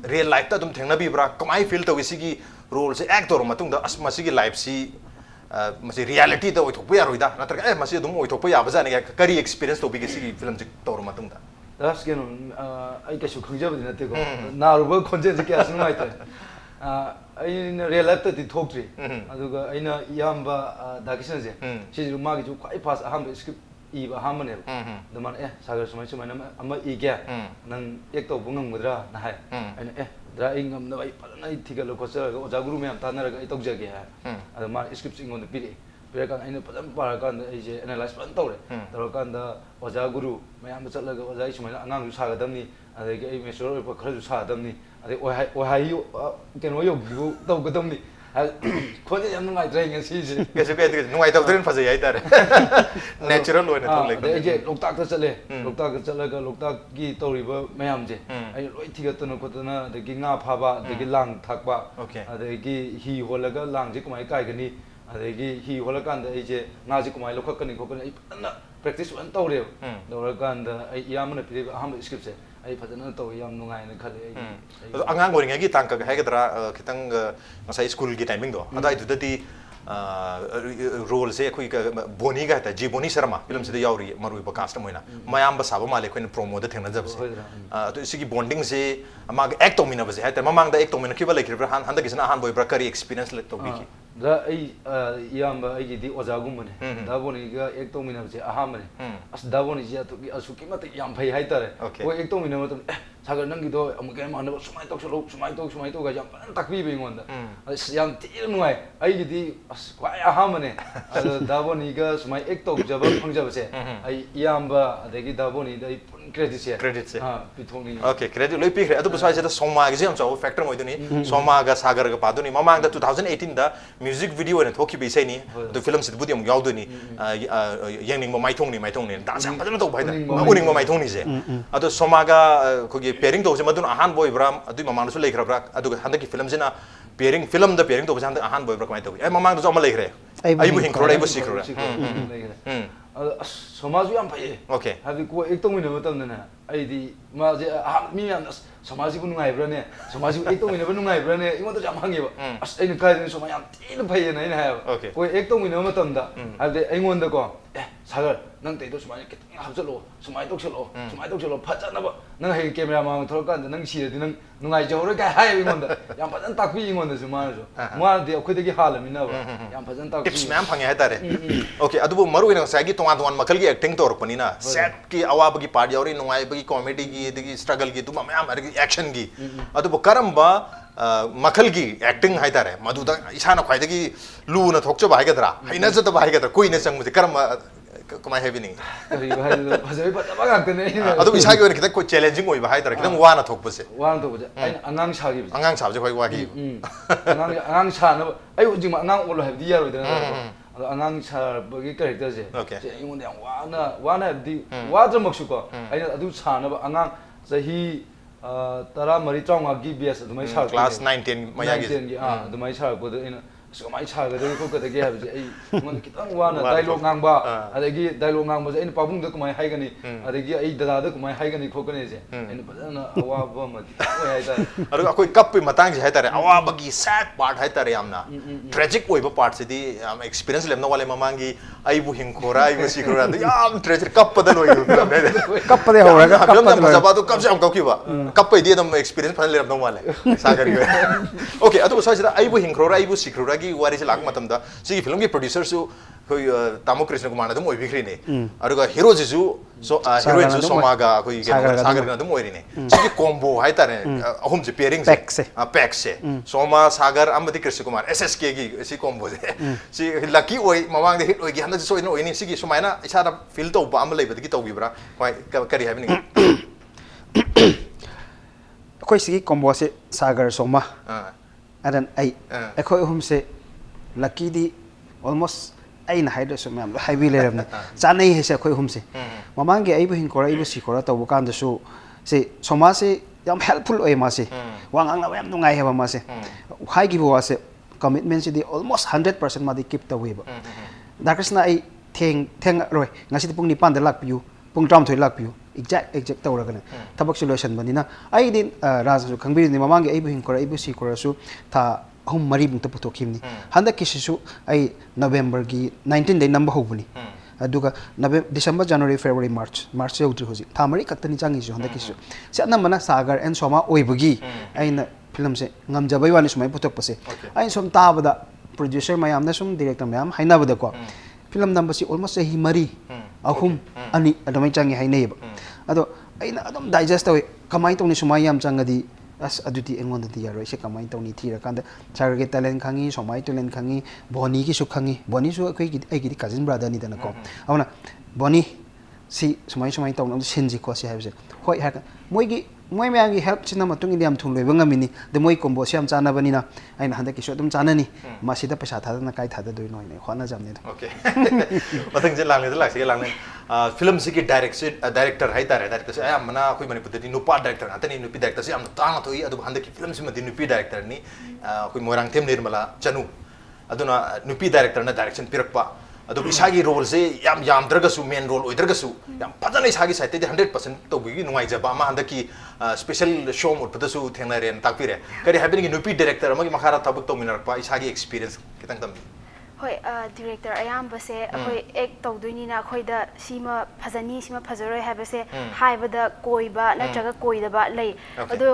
real life ta dum thengna bi bra kamai feel to sigi role se actor matung da asma sigi life si ma si reality da oithok ya roida natra ma si dum oithok ya bazani kari experience to bi sigi film ji tor matung da das ke no ai ka su khangja badi nate ko na ru ba content ke asnu mai ta ai na real life ta di thokri aduga aina yamba dakishan je si ru ma gi ju kwai fast aham script i ba ham ne da man sagar sumai sumai na ama i ge nang ek to bungam gudra na hai aina dra ingam na ai palana i thiga lo khosa ga oja guru me am ta na ga i tok je ge ada ma script ingon de piri pirakan aina padam para kan ai je analyze pan tawre tawkan da oja guru mayam chatlaga oja i sumai angang ju sa ga damni adai ai me soro pa khara ju sa damni adai oi hai keno yo gu taw ga damni khone yam ngai drai ngai si je ke se ke ngai taw dren phase yai tare natural oi na thong lek ai je loktak ta chatle loktak ga chatlaga loktak gi tawri ba mayam je ai loi thiga tana khotana adai nga pha ba adai lang thak ba adai gi hi holaga lang je kumai kai gani adagi hi hola kan da je nga ji kumai lokha kan ko kan ai na practice wan tawre dawra kan da ai yamna piri aham script se ai phadana taw yam nungai na khale ai angang ngori ngai gi tang ka ha ga dra khitang ngasai school gi timing do adai du dati role se khoi ka boni ga ta ji boni sharma film se yauri marui ba cast moina mayam ba saba male khoin promo da thengna jab se to sigi bonding se amag act omina ba se ha ta mamang da act omina ki ba le khir han da kisna han boy bra kari experience le to bi ki da ai yamba ai di oja gum ne da boni ga ek to mina je aham ne as da boni je to ki asuki mat yam phai hai tare ko ek to mina mat sagar nang gi do am ke ma na sumai tok ga jam tak bi ngon da as yam ti nuai ai gi di as kwai aham ne da boni ga sumai ek to jab phang jab se ai yamba da gi da boni da credit se ha pitoni okay credit loi pi khre adu basai se da soma gi jam chaw factor moi duni soma ga sagar ga pa duni mamang da 2018 da music video ne thoki be sai ni the film sit budi am yaw duni yang ning mai thong ni da sang pa na to bai da uning mai thong ni je adu soma ga ko gi pairing to se madun ahan boy bram adu mamang su lekhra bra adu handa ki film jina pairing film da pairing to janda ahan boy bra mai to ai mamang do ma lekhre ai bu hing khro ai bu sikro somaju yam phai okay habi ko ek to mina matam na ꯑꯩꯗꯤ ꯃꯥꯁꯦ ꯃꯤ ꯌꯥꯝꯅ ꯁꯃꯥꯖꯁꯤꯕꯨ ꯅꯨꯡꯉꯥꯏꯕ꯭ꯔꯥꯅꯦ ꯁꯃꯥꯖꯁꯤꯕꯨ ꯑꯦꯛ ꯇꯧꯃꯤꯟꯅꯕ ꯅꯨꯡꯉꯥꯏꯕ꯭ꯔꯥꯅꯦ ꯑꯩꯉꯣꯟꯗꯁꯨ ꯌꯥꯝ ꯍꯪꯉꯦꯕ ꯑꯁ ꯑꯩꯅ ꯀꯥꯏꯗꯅ ꯁꯨꯃꯥꯏꯅ ꯌꯥꯝ ꯊꯤꯅ ꯐꯩꯌꯦꯅ ꯑꯩꯅ ꯍꯥꯏꯌꯦꯕ ꯑꯩꯈꯣꯏ ꯑꯦꯛ ꯇꯧꯃꯤꯟꯅꯕ ꯃꯇꯝꯗ ꯍꯥꯏꯕꯗꯤ ꯑꯩꯉꯣꯟꯗꯀꯣ ꯁꯥꯒꯔ ꯅꯪ ꯇꯩꯗꯣ ꯁꯨꯃꯥꯏꯅ ꯈꯤꯇꯪ ꯍꯥꯞꯆꯜꯂꯛꯑꯣ ꯁꯨꯃꯥꯏꯅ ꯇꯧꯁꯜꯂꯛꯑꯣ ꯐꯖꯅꯕ ꯅꯪ ꯍꯌꯦꯡ ꯀꯦꯃꯦꯔꯥ ꯃꯥꯡꯗ ꯊꯣꯛꯂꯛꯀꯥꯟꯗ ꯅꯪ ꯁꯤꯔꯗꯤ ꯅꯪ ꯅꯨꯡꯉꯥꯏꯖꯍꯧꯔꯣꯏ ꯀꯥꯏ ꯍꯥꯏꯌꯦꯕ ꯑꯩꯉꯣꯟꯗ ꯌꯥꯝ ꯐꯖꯅ ꯇꯥꯛꯄꯤ ꯑꯩꯉꯣꯟꯗꯁꯨ ꯃꯥꯅꯗꯤ ꯑꯩꯈꯣꯏꯗꯒꯤ ꯍꯥꯜꯂꯃꯤꯅꯕ ꯌꯥꯝ ꯐꯖꯅ ꯇꯥꯛꯄꯤ ꯇꯤꯞꯁ ꯃꯌꯥꯝ ꯐꯪꯉꯦ ꯍꯥꯏꯇꯥꯔꯦ ꯑꯣꯀꯦ ꯑꯗꯨꯕꯨ ꯃꯔꯨꯑꯣꯏꯅ ꯉꯁꯥꯏꯒꯤ ꯇꯣꯉꯥꯟ ꯃꯈꯜꯒꯤ ꯑꯦꯛꯇꯤꯡ ꯇꯧꯔꯛꯄꯅꯤꯅ ꯁꯦꯠꯀꯤ ꯑꯋꯥꯕꯒꯤ ꯄꯥꯔꯠ ꯌꯥꯎꯔꯤ ꯅꯨꯡꯉꯥꯏꯕꯒꯤ ꯀꯣꯃꯦꯗꯤꯒꯤ ꯑꯗꯒꯤ ꯁ꯭ꯇ꯭ꯔꯒꯜꯒꯤ ꯑꯗꯨꯝꯕ ꯃꯌꯥꯝ ꯑꯗꯒꯤ ꯑꯦꯛꯁꯟꯒꯤ ꯑꯗꯨꯕꯨ ꯀꯔꯝꯕ ꯃꯈꯜꯒꯤ ꯑꯦꯛꯇꯤꯡ ꯍꯥꯏꯇꯥꯔꯦ ꯃꯗꯨꯗ ꯏꯁꯥꯅ ꯈ꯭ꯋꯥꯏꯗꯒꯤ ꯂꯨꯅ ꯊꯣꯛꯆꯕ ꯍꯥꯏꯒꯗ꯭ꯔꯥ ꯍꯩꯅꯖꯗꯕ ꯍꯥꯏꯒꯗ꯭ꯔꯥ ꯀꯨꯏꯅ ꯆꯪꯕꯁꯦ ꯀꯔꯝꯕ ꯀꯃꯥꯏ ꯍꯥꯏꯕꯤꯅꯤꯡꯉꯤ ꯀꯔꯤꯕ ꯍꯥꯏꯗꯣ ꯐꯖꯕ ꯐꯖꯕ ꯉꯥꯛꯇꯅꯦ ꯑꯗꯨ ꯏꯁꯥꯒꯤ ꯑꯣꯏꯅ ꯈꯤꯇꯪ ꯆꯦꯂꯦꯟꯖꯤꯡ ꯑꯣꯏꯕ ꯍꯥꯏꯇꯥꯔꯦ ꯈꯤꯇꯪ ꯋꯥꯅ ꯊꯣꯛꯄꯁꯦ ꯑꯩꯅ ꯑꯉꯥꯡ ꯁꯥꯈꯤꯕꯁꯦ ꯑꯉꯥꯡ ꯁꯥꯕꯁꯦ ꯈ꯭ꯋꯥꯏ ꯋꯥꯈꯤꯕ ꯑꯉꯥꯡ ꯁꯥꯅꯕ ꯑꯩ ꯍꯧꯖꯤꯛꯃꯛ ꯑꯉꯥꯡ ꯑꯣꯜꯂꯣ ꯍꯥꯏꯕꯗꯤ ꯌꯥꯔꯣꯏꯗꯅ ꯑꯗꯣ ꯑꯉꯥꯡ ꯁꯥꯕꯒꯤ ꯀꯦꯔꯦꯛꯇꯔꯁꯦ ꯑꯩꯉꯣꯟꯗ ꯌꯥꯝ ꯋꯥꯅ ꯍꯥꯏꯕꯗꯤ ꯋꯥꯗ꯭ꯔꯃꯛꯁꯨꯀꯣ ꯑꯩꯅ ꯑꯗꯨ ꯁꯥꯅꯕ ꯑꯉꯥꯡ ꯆꯍꯤ 13-14ꯒꯤ ꯕꯦꯁ ꯑꯗꯨꯃꯥꯏꯅ ꯁꯥꯔꯛꯄ ꯀ꯭ꯂꯥꯁ 9-10 ꯃꯌꯥꯒꯤ ꯑꯗꯨꯃꯥꯏꯅ ꯁꯥꯔꯛꯄꯗ ꯑꯩꯅ ꯀꯃꯥꯏꯅ ꯁꯥꯒꯗꯒꯦ ꯈꯣꯠꯀꯗꯒꯦ ꯍꯥꯏꯕꯁꯦ ꯑꯩ ꯑꯩꯉꯣꯟꯗ ꯈꯤꯇꯪ ꯋꯥꯅ ꯗꯥꯏꯂꯣग ꯉꯥꯡꯕ ꯑꯗꯒꯤ ꯗꯥꯏꯂꯣग ꯉꯥꯡꯕꯁꯦ ꯑꯩꯅ ꯄꯥꯕꯨꯡꯗ ꯀꯃꯥꯏꯅ ꯍꯥꯏꯒꯅꯤ ꯑꯗꯒꯤ ꯑꯩ ꯗꯗꯥꯗ ꯀꯃꯥꯏꯅ ꯍꯥꯏꯒꯅꯤ ꯈꯣꯠꯀꯅꯤꯁꯦ ꯑꯩꯅ ꯐꯖꯅ ꯑꯋꯥꯕ ꯑꯃ ꯑꯣꯏ ꯍꯥꯏꯇꯥꯔꯦ ꯑꯗꯨꯒ ꯑꯩꯈꯣꯏ ꯀꯞꯄꯒꯤ ꯃꯇꯥꯡꯁꯦ ꯍꯥꯏꯇꯥꯔꯦ ꯑꯋꯥꯕꯒꯤ ꯁꯦꯗ ꯄꯥꯔꯠ ꯍꯥꯏꯇꯥꯔꯦ ꯌꯥꯝꯅ ꯇ꯭ꯔꯦꯖꯤꯛ ꯑꯣꯏꯕ ꯄꯥꯔꯠꯁꯤꯗꯤ ꯌꯥꯝ ꯑꯦꯛꯁꯄꯤꯔꯤꯌꯦꯟꯁ ꯂꯩꯔꯝꯗꯧ ꯋꯥꯠꯂꯦ ꯃꯃꯥꯡꯒꯤ ꯑꯩꯕꯨ ꯍꯤꯡꯈꯣꯔꯥ ꯑꯩꯕꯨ ꯁꯤꯈꯣꯔꯥ ꯑꯗꯨ ꯌꯥꯝ ꯇ꯭ꯔꯦꯖꯤꯛ ꯀꯞꯄꯗ ꯂꯣꯏꯈꯤꯕ ꯐꯤꯂꯝꯅꯦ ꯀꯞꯄꯗ ꯍꯧꯔꯒ ꯐꯤꯂꯝ ꯐꯖꯕ ꯑꯗꯨ ꯀꯞꯁꯨ ꯌꯥꯝ ꯀꯞꯈꯤꯕ ꯀꯞꯄꯩꯗꯤ ꯑꯗꯨꯝ ꯑꯦꯛꯁꯄꯤꯔꯤꯌꯦꯟꯁ ꯐꯖꯅ ꯂꯩꯔꯝꯗꯧ ꯃꯥꯜꯂꯦ ꯁꯥꯒꯔꯒꯤ ꯑꯣꯀꯦ ꯑꯗꯨꯕꯨ ꯁ꯭ꯋꯥꯏꯁꯤꯗ ꯑꯩꯕꯨ ꯍꯤꯡꯈ꯭ꯔꯣꯔꯥ ꯑꯩꯕꯨ ꯁꯤꯈ꯭ꯔꯣꯔꯥꯒꯤ ꯋꯥꯔꯤꯁꯦ ꯂꯥꯛꯄ ꯃꯇꯝꯗ ꯁꯤꯒꯤ ꯐꯤꯂꯝꯒꯤ ꯄ꯭ꯔꯣꯗ꯭ꯌꯨꯁꯔꯁꯨ ꯑꯩꯈꯣꯏ ꯇꯥꯃꯣ ꯀ꯭ꯔꯤꯁꯅꯀꯨꯃꯥꯔꯅ ꯑꯗꯨꯝ ꯑꯣꯏꯕꯤꯈ꯭ꯔꯤꯅꯦ ꯑꯗꯨꯒ ꯍꯤꯔꯣꯁꯤꯁꯨ ꯍꯤꯔꯣꯏꯟꯁꯨ ꯁꯣꯃꯥꯒ ꯑꯩꯈꯣꯏ ꯁꯥꯒꯔꯒꯅ ꯑꯗꯨꯝ ꯑꯣꯏꯔꯤꯅꯦ ꯁꯤꯒꯤ ꯀꯣꯝꯕꯣ ꯍꯥꯏꯇꯥꯔꯦ ꯑꯍꯨꯝꯁꯦ ꯄꯦꯌꯔꯤꯡꯁꯦ ꯄꯦꯛꯁꯦ ꯁꯣꯃꯥ ꯁꯥꯒꯔ ꯑꯃꯗꯤ ꯀ꯭ꯔꯤꯁꯅꯀꯨꯃꯥꯔ SSKꯒꯤ ꯁꯤ ꯀꯣꯝꯕꯣꯁꯦ ꯁꯤ ꯂꯛꯀꯤ ꯑꯣꯏ ꯃꯃꯥꯡꯗ ꯍꯤꯠ ꯑꯣꯏꯒꯤ ꯍꯟꯗꯛꯁꯨ ꯁꯣꯏꯗꯅ ꯑꯣꯏꯅꯤ ꯁꯤꯒꯤ ꯁꯨꯃꯥꯏꯅ ꯏꯁꯥꯗ ꯐꯤꯜ ꯇꯧꯕ ꯑꯃ ꯂꯩꯕꯗꯒꯤ ꯇꯧꯕꯤꯕ꯭ꯔꯥ ꯀꯔꯤ ꯍꯥꯏꯕꯤꯅꯤꯡꯉꯤ ꯑꯩꯈꯣꯏ ꯁꯤꯒꯤ ꯀꯣꯝꯕꯣꯁꯦ ꯁꯥꯒꯔ ꯁꯣꯃꯥ ꯑꯗꯨꯅ ꯑꯩꯈꯣꯏ ꯑꯍꯨꯝꯁꯦ ꯂꯛꯀꯤꯗꯤ ꯑꯣꯜꯃꯣꯁ ꯑꯩꯅ ꯍꯥꯏꯗ꯭ꯔꯁꯨ ꯃꯌꯥꯝ ꯂꯣꯏ ꯍꯥꯏꯕꯤ ꯂꯩꯔꯕꯅꯤ ꯆꯥꯅꯩ ꯍꯥꯏꯁꯦ ꯑꯩꯈꯣꯏ ꯑꯍꯨꯝꯁꯦ ꯃꯃꯥꯡꯒꯤ ꯑꯩꯕꯨ ꯍꯤꯡꯈꯣꯔꯥ ꯑꯩꯕꯨ ꯁꯤꯈꯣꯔꯥ ꯇꯧꯕ ꯀꯥꯟꯗꯁꯨ ꯁꯤ ꯁꯣꯃꯥꯁꯦ ꯌꯥꯝ ꯍꯦꯜꯞꯐꯨꯜ ꯑꯣꯏ ꯃꯥꯁꯦ ꯋꯥ ꯉꯥꯡꯅꯕ ꯌꯥꯝ ꯅꯨꯡꯉꯥꯏ ꯍꯥꯏꯕ ꯃꯥꯁꯦ ꯍꯥꯏꯈꯤꯕ ꯋꯥꯁꯦ ꯀꯃꯤꯠꯃꯦꯟꯁꯤꯗꯤ ꯑꯣꯜꯃꯣꯁ 100% ꯃꯥꯗꯤ ꯀꯤꯞ ꯇꯧꯋꯦꯕ ꯗꯥꯀ꯭ꯔꯤꯁꯅ ꯑꯩ ꯊꯦꯡꯉꯔꯣꯏ ꯉꯁꯤꯗꯤ ꯄꯨꯡ 9ꯗ ꯂꯥꯛꯄꯤꯌꯨ ꯄꯨꯡ 12 ꯂꯥꯛꯄꯤꯌꯨ ꯑꯦꯛꯖꯦꯛ ꯇꯧꯔꯒꯅꯦ ꯊꯕꯛꯁꯨ ꯂꯣꯏꯁꯟꯕꯅꯤꯅ ꯑꯩꯗꯤ ꯔꯥꯖꯅꯁꯨ ꯈꯪꯕꯤꯔꯤꯅꯤ ꯃꯃꯥꯡꯒꯤ ꯑꯩꯕꯨ ꯍꯤꯡꯈꯣꯔꯥ ꯑꯩꯕꯨ ꯁꯤꯈꯣꯔꯥꯁꯨ ꯊꯥ 3-4 ꯄꯨꯊꯣꯛꯈꯤꯕꯅꯤ ꯍꯟꯗꯛꯀꯤꯁꯤꯁꯨ ꯑꯩ ꯅꯕꯦꯝꯕꯔꯒꯤ 19ꯗꯩ ꯅꯝꯕ ꯍꯧꯕꯅꯤ ꯑꯗꯨꯒ ꯗꯤꯁꯦꯝꯕꯔ ꯖꯅꯋꯥꯔꯤ ꯐꯦꯕ꯭ꯔꯨꯋꯥꯔꯤ ꯃꯥꯔꯆ ꯌꯧꯗ꯭ꯔꯤ ꯍꯧꯖꯤꯛ ꯊꯥ 4 ꯈꯛꯇꯅꯤ ꯆꯪꯉꯤꯁꯨ ꯍꯟꯗꯛꯀꯤꯁꯨ ꯁꯤ ꯑꯅꯝꯕꯅ ꯁꯥꯒꯔ ꯑꯦꯟ ꯁꯣꯃꯥ ꯑꯣꯏꯕꯒꯤ ꯑꯩꯅ ꯐꯤꯂꯝꯁꯦ ꯉꯝꯖꯕꯩ ꯋꯥꯅꯤ ꯁꯨꯃꯥꯏꯅ ꯄꯨꯊꯣꯛꯄꯁꯦ ꯑꯩꯅ ꯁꯨꯝ ꯇꯥꯕꯗ ꯄ꯭ꯔꯣꯗ꯭ꯌꯨꯁꯔ ꯃꯌꯥꯝꯅ ꯁꯨꯝ ꯗꯤꯔꯦꯛꯇꯔ ꯃꯌꯥꯝ ꯍꯥꯏꯅꯕꯗꯀꯣ ꯐꯤꯂꯝ ꯅꯝꯕꯁꯤ ꯑꯣꯜꯃꯣꯁ ꯆꯍꯤ 4-3 ꯑꯗꯨꯃꯥꯏꯅ ꯆꯪꯉꯤ ꯍꯥꯏꯅꯩꯌꯦꯕ ꯑꯗꯣ ꯑꯩꯅ ꯑꯗꯨꯝ ꯗꯥꯏꯖꯦꯁ ꯇꯧꯋꯤ ꯀꯃꯥꯏꯅ ꯇꯧꯅꯤ ꯁꯨꯃꯥꯏꯅ ꯌꯥꯝ ꯆꯪꯉꯗꯤ ꯑꯁ ꯑꯗꯨꯗꯤ ꯑꯩꯉꯣꯟꯗꯗꯤ ꯌꯥꯔꯣꯏ ꯁꯤ ꯀꯃꯥꯏꯅ ꯇꯧꯅꯤ ꯊꯤꯔꯀꯥꯟꯗ ꯁꯥꯒꯔꯒꯤ ꯇꯦꯂꯦꯟ ꯈꯪꯉꯤ ꯁꯣꯃꯥꯒꯤ ꯇꯦꯂꯦꯟ ꯈꯪꯉꯤ ꯕꯣꯅꯤꯒꯤꯁꯨ ꯈꯪꯉꯤ ꯕꯣꯅꯤꯁꯨ ꯑꯩꯒꯤꯗꯤ ꯀꯖꯤꯟ ꯕ꯭ꯔꯥꯗꯔꯅꯤꯗꯅꯀꯣ ꯑꯗꯨꯅ ꯕꯣꯅꯤ ꯁꯤ ꯁꯨꯃꯥꯏꯅ ꯇꯧꯅꯕ ꯁꯤꯟꯁꯤ ꯈꯣꯠꯁꯤ ꯍꯥꯏꯕꯁꯦ ꯍꯣꯏ ꯍꯥꯏꯔꯒ ꯃꯣꯏ ꯃꯌꯥꯝꯒꯤ ꯍꯦꯜꯞꯁꯤꯅ ꯃꯇꯨꯡ ꯏꯟꯅ ꯌꯥꯝ ꯊꯨꯅ ꯂꯣꯏꯕ ꯉꯝꯃꯤꯅꯤ ꯑꯗ ꯃꯣꯏ ꯀꯣꯝꯕꯣꯁꯤ ꯌꯥꯝ ꯆꯥꯟꯅꯕꯅꯤꯅ ꯑꯩꯅ ꯍꯟꯗꯛꯀꯤꯁꯨ ꯑꯗꯨꯝ ꯆꯥꯟꯅꯅꯤ ꯃꯁꯤꯗ ꯄꯩꯁꯥ ꯊꯥꯗꯅ ꯀꯥꯏ ꯊꯥꯗꯗꯣꯏꯅꯣ ꯍꯥꯏꯅ ꯍꯣꯠꯅꯖꯕꯅꯤ ꯑꯗꯨꯝ ओके मथंग लांगले लाक्सिगे लांगले फिल्म सिगी डायरेक्टर हाइतारे डायरेक्टर से आमना कोई मणिपुरदि नुपा डायरेक्टर नातनी नुपी डायरेक्टर से आमना तांग थोई अदु हंदकी फिल्म सिमदि नुपी डायरेक्टर नि कोई मोरांग थेम निर्मला चनु अदुना नुपी डायरेक्टर ना डायरेक्शन पिरकपा अदु इसागी रोल से याम द्रगसु मेन रोल ओइद्रगसु याम फजन इसागी साइते 100% तोबगी नुंगाइजबा मा हंदकी स्पेशल शो मुटपदसु थेंनारे ताकपिरे करी हैबिंग नुपी डायरेक्टर अमगी मखारा थबक तोमिनरपा इसागी एक्सपीरियंस कितंग तम ꯍꯣꯏ ꯗꯤꯔꯦꯛꯇꯔ ꯑꯌꯥꯝꯕꯁꯦ ꯑꯩꯈꯣꯏ ꯑꯦꯛ ꯇꯧꯗꯣꯏꯅꯤꯅ ꯑꯩꯈꯣꯏꯗ ꯁꯤꯃ ꯐꯖꯅꯤ ꯁꯤꯃ ꯐꯖꯔꯣꯏ ꯍꯥꯏꯕꯁꯦ ꯍꯥꯏꯕꯗ ꯀꯣꯏꯕ ꯅꯠꯇ꯭ꯔꯒ ꯀꯣꯏꯗꯕ ꯂꯩ ꯑꯗꯣ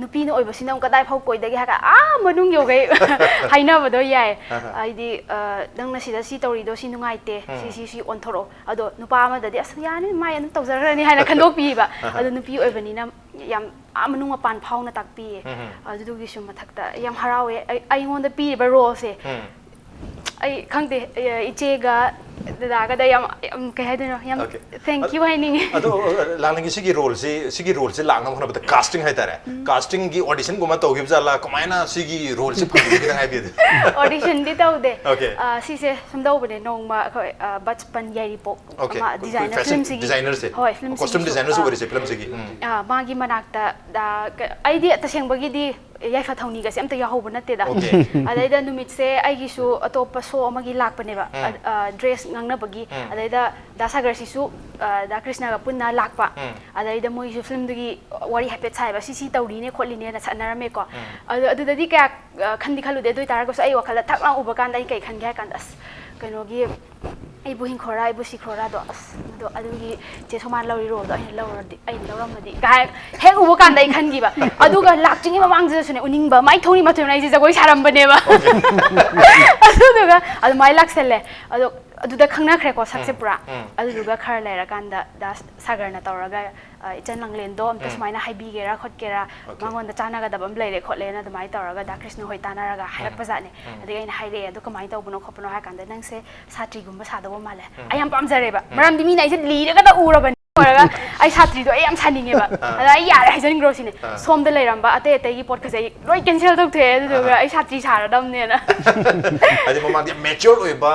ꯅꯨꯄꯤꯅ ꯑꯣꯏꯕꯁꯤꯅ ꯑꯃꯨꯛ ꯀꯗꯥꯏ ꯐꯥꯎ ꯀꯣꯏꯗꯒꯦ ꯍꯥꯏꯔꯒ ꯃꯅꯨꯡ ꯌꯧꯒꯩ ꯍꯥꯏꯅꯕꯗꯣ ꯌꯥꯏ ꯍꯥꯏꯗꯤ ꯅꯪꯅ ꯁꯤꯗ ꯁꯤ ꯇꯧꯔꯤꯗꯣ ꯁꯤ ꯅꯨꯡꯉꯥꯏꯇꯦ ꯁꯤ ꯑꯣꯟꯊꯣꯔꯛꯑꯣ ꯑꯗꯣ ꯅꯨꯄꯥ ꯑꯃꯗꯗꯤ ꯑꯁ ꯌꯥꯅꯤ ꯃꯥꯏ ꯑꯗꯨꯝ ꯇꯧꯖꯈ꯭ꯔꯅꯤ ꯍꯥꯏꯅ ꯈꯟꯗꯣꯛꯄꯤꯕ ꯑꯗꯣ ꯅꯨꯄꯤ ꯑꯣꯏꯕꯅꯤꯅ ꯌꯥꯝ ꯃꯅꯨꯡ ꯃꯄꯥꯟ ꯐꯥꯎꯅ ꯇꯥꯛꯄꯤꯌꯦ ꯑꯗꯨꯗꯨꯒꯤꯁꯨ ꯃꯊꯛꯇ ꯌꯥꯝ ꯍꯔꯥꯎꯋꯦ ꯑꯩꯉꯣꯟꯗ ꯄꯤꯔꯤꯕ ꯔꯣꯜꯁꯦ ꯑꯩ ꯈꯪꯗꯦ ꯏꯆꯦꯒ ꯗꯗꯥꯒꯗ ꯌꯥꯝ ꯀꯩ ꯍꯥꯏꯗꯣꯏꯅꯣ ꯌꯥꯝ ꯊꯦꯡꯛ ꯌꯨ ꯍꯥꯏꯅꯤꯡꯉꯤ ꯑꯗꯣ ꯂꯥꯡꯅꯤꯡꯒꯤ ꯁꯤꯒꯤ ꯔꯣꯜꯁꯦ ꯂꯥꯛꯅꯕ ꯍꯣꯠꯅꯕꯗ ꯀꯥꯁꯇꯤꯡ ꯍꯥꯏꯇꯥꯔꯦ ꯀꯥꯁꯇꯤꯡꯒꯤ ꯑꯣꯗꯤꯁꯟꯒꯨꯝꯕ ꯇꯧꯈꯤꯕꯖꯥꯠꯂ ꯀꯃꯥꯏꯅ ꯁꯤꯒꯤ ꯔꯣꯜꯁꯦ ꯐꯪꯈꯤꯕ ꯈꯤꯇꯪ ꯍꯥꯏꯕꯤꯌꯨ ꯑꯣꯗꯤꯁꯟꯗꯤ ꯇꯧꯗꯦ ꯁꯤꯁꯦ ꯁꯨꯝꯗꯧꯕꯅꯦ ꯅꯣꯡꯃ ꯑꯩꯈꯣꯏ ꯕꯆꯄꯟ ꯌꯥꯏꯔꯤꯄꯣꯛ ꯑꯃ ꯗꯤꯖꯥꯏꯅꯔ ꯐꯤꯂꯝꯁꯤꯒꯤ ꯗꯤꯖꯥꯏꯅꯔꯁꯦ ꯍꯣꯏ ꯐꯤꯂꯝꯁꯤꯒꯤ ꯀꯣꯁꯇ꯭ꯌꯨꯝ ꯗꯤꯖꯥꯏꯅꯔꯁꯨ ꯑꯣꯏꯔꯤꯁꯦ ꯐꯤꯂꯝꯁꯤꯒꯤ ꯃꯥꯒꯤ ꯃꯅꯥꯛꯇ ꯑꯩꯗꯤ ꯇꯁꯦꯡꯕꯒꯤꯗꯤ ꯌꯥꯏꯐ ꯊꯧꯅꯤꯒꯁꯦ ꯑꯝꯇ ꯌꯥꯎꯍꯧꯕ ꯅꯠꯇꯦꯗ ꯑꯗꯩꯗ ꯅꯨꯃꯤꯠꯁꯦ ꯑꯩꯒꯤꯁꯨ ꯑꯇꯣꯞꯄ ꯁꯣ ꯑꯃꯒꯤ ꯂꯥꯛꯄꯅꯦꯕ dress case ngangna bagi adaida da Sagar sisu da Krishna ga punna lakpa adaida moi su film dugi wari hapet sai ba si tawri ne kholi ne na sanara me ko adu dadi ka khandi khalu de doi tar ko ai wakhala thak lang uba kan dai kai khan ga kan das kano gi ai bu hin khora ai bu si khora do adu gi che soman lori ro do ai lawram di ga he uba kan dai khan gi ba adu ga lak chingi ma mang je sune uning ba mai thoni ma thoi nai je jagoi saram bane ba adu ga adu mai lak sele adu da khangna khre ko sakse pura adu ga khar lai ra kan da Sagar na tawraga ichan Langlen do amta smaina haibi gera khot gera mangon da chana ga dabam leire khotle na damai tawraga da Krishna hoi tanara ga harak pazane adi aina haire adu kamai tawbuno khopno ha kan da nang se satri gumba sadawo male ayam pamjare ba maram dimi nai se lire ga da uraban oraga ai satri do ayam saninge ba ada yare hajaning grosine som da leiramba ate gi pot khase loi cancel tok the adu ga ai satri sara dam ne na adi mama di mature oi ba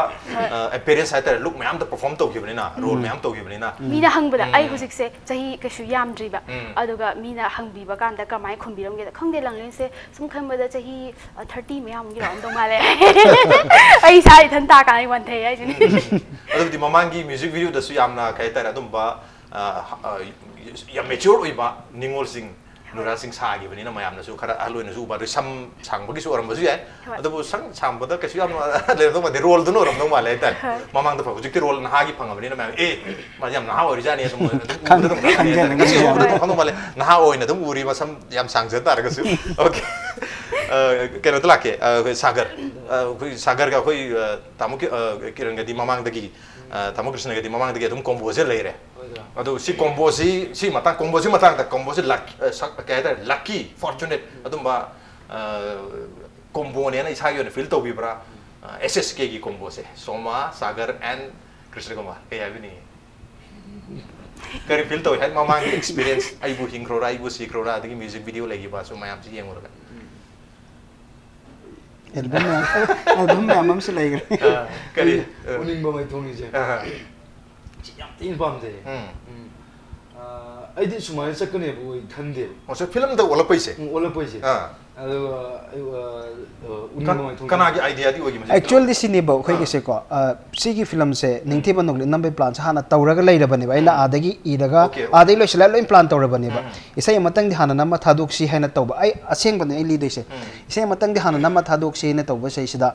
appearance haiter look mayam da perform to gibani na role mayam to gibani na mina hangbada ai husik se chahi kashu yam driba aduga mina hangbi ba kan da kamai khumbiram ge da khangde Langlen se sum khambada chahi 30 mayam gi ram dong male ai sai than ta kan wan the ai jini adu di mama gi music video da su yamna kai ta adum ba ya mature oi ba ningol sing nura sing sa gi bani na mayam na su khara aloi na su ba sam sang ba gi su ram ba su ya adu bu sang sam ba da ka su yam le do ma de role do no ram do ma le ta mamang da fa ju ki role na ha gi phang ba ni na ma ma yam na ha ori ja ni so mo kan da ka si ori do ma le na ha oi na dum uri ma sam yam sang je ta ra ka su okay ke no tla ke Sagar ga khoi tamu ki kiran ga di mamang da gi tamu Krishna ga di mamang da gi dum composer le re adu si composi si matang da composi lucky fortunate adum ba combo ne na isa yo ne feel to bi bra SSK gi compose Soma Sagar and Krishnakumar ke ya bini kari feel to hai mamang gi experience ai bu hingrora ai bu si krora adi music video lagi ba so mayam si yeng ora album am se lai kari uning ba mai thongi je yam tin bam je ai di sumai sakne bo thande o so film da wala paise adu uning ba mai thongi kana gi idea di ogi actually sini ba khoi ge se ko sigi film se ningthiba nonglen number plan sa hana tawraga leira bane ba ina adagi idaga adai lo sela lo plan tawra bane ba isai matang di hana nama thaduk si haina tawba ai aseng bane ai li dei se isai matang di hana nama thaduk si na tawba sei sida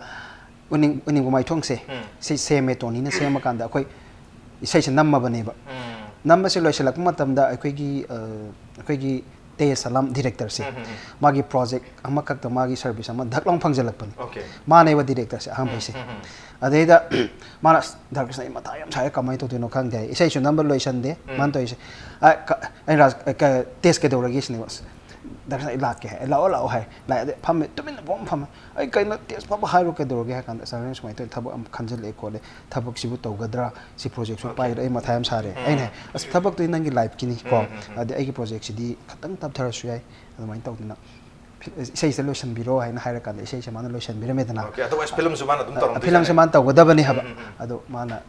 uning mai thong se me toni na se ma kan da khoi isai se namma bane ba namma se lo sela kuma tam da khoi gi te salam director se magi project ama kak ta magi service ama dhaklong phangjalak pan okay ma nei ba director se aham bai se adeida mana dark sai mata yam sai kamai to no khang dai isai chu number loisan de man to ise ai ras ka test ke doragi sne was dark sai lak ke la hai la pham tumin bom pham ai kai na test pa hai ro ke doragi ha kan sa ren smai to thab am khanjal e ko le thabak sibu to gadra si project su pai ai mathai am sare ai ne as thabak to nangi live kini ko ade ai ki project si di khatang tab thar su ai adamai to na isai solution biro hai na hai ra kan isai samana solution biro me dana okay otherwise film su mana dum torong film se man to gadabani haba ado mana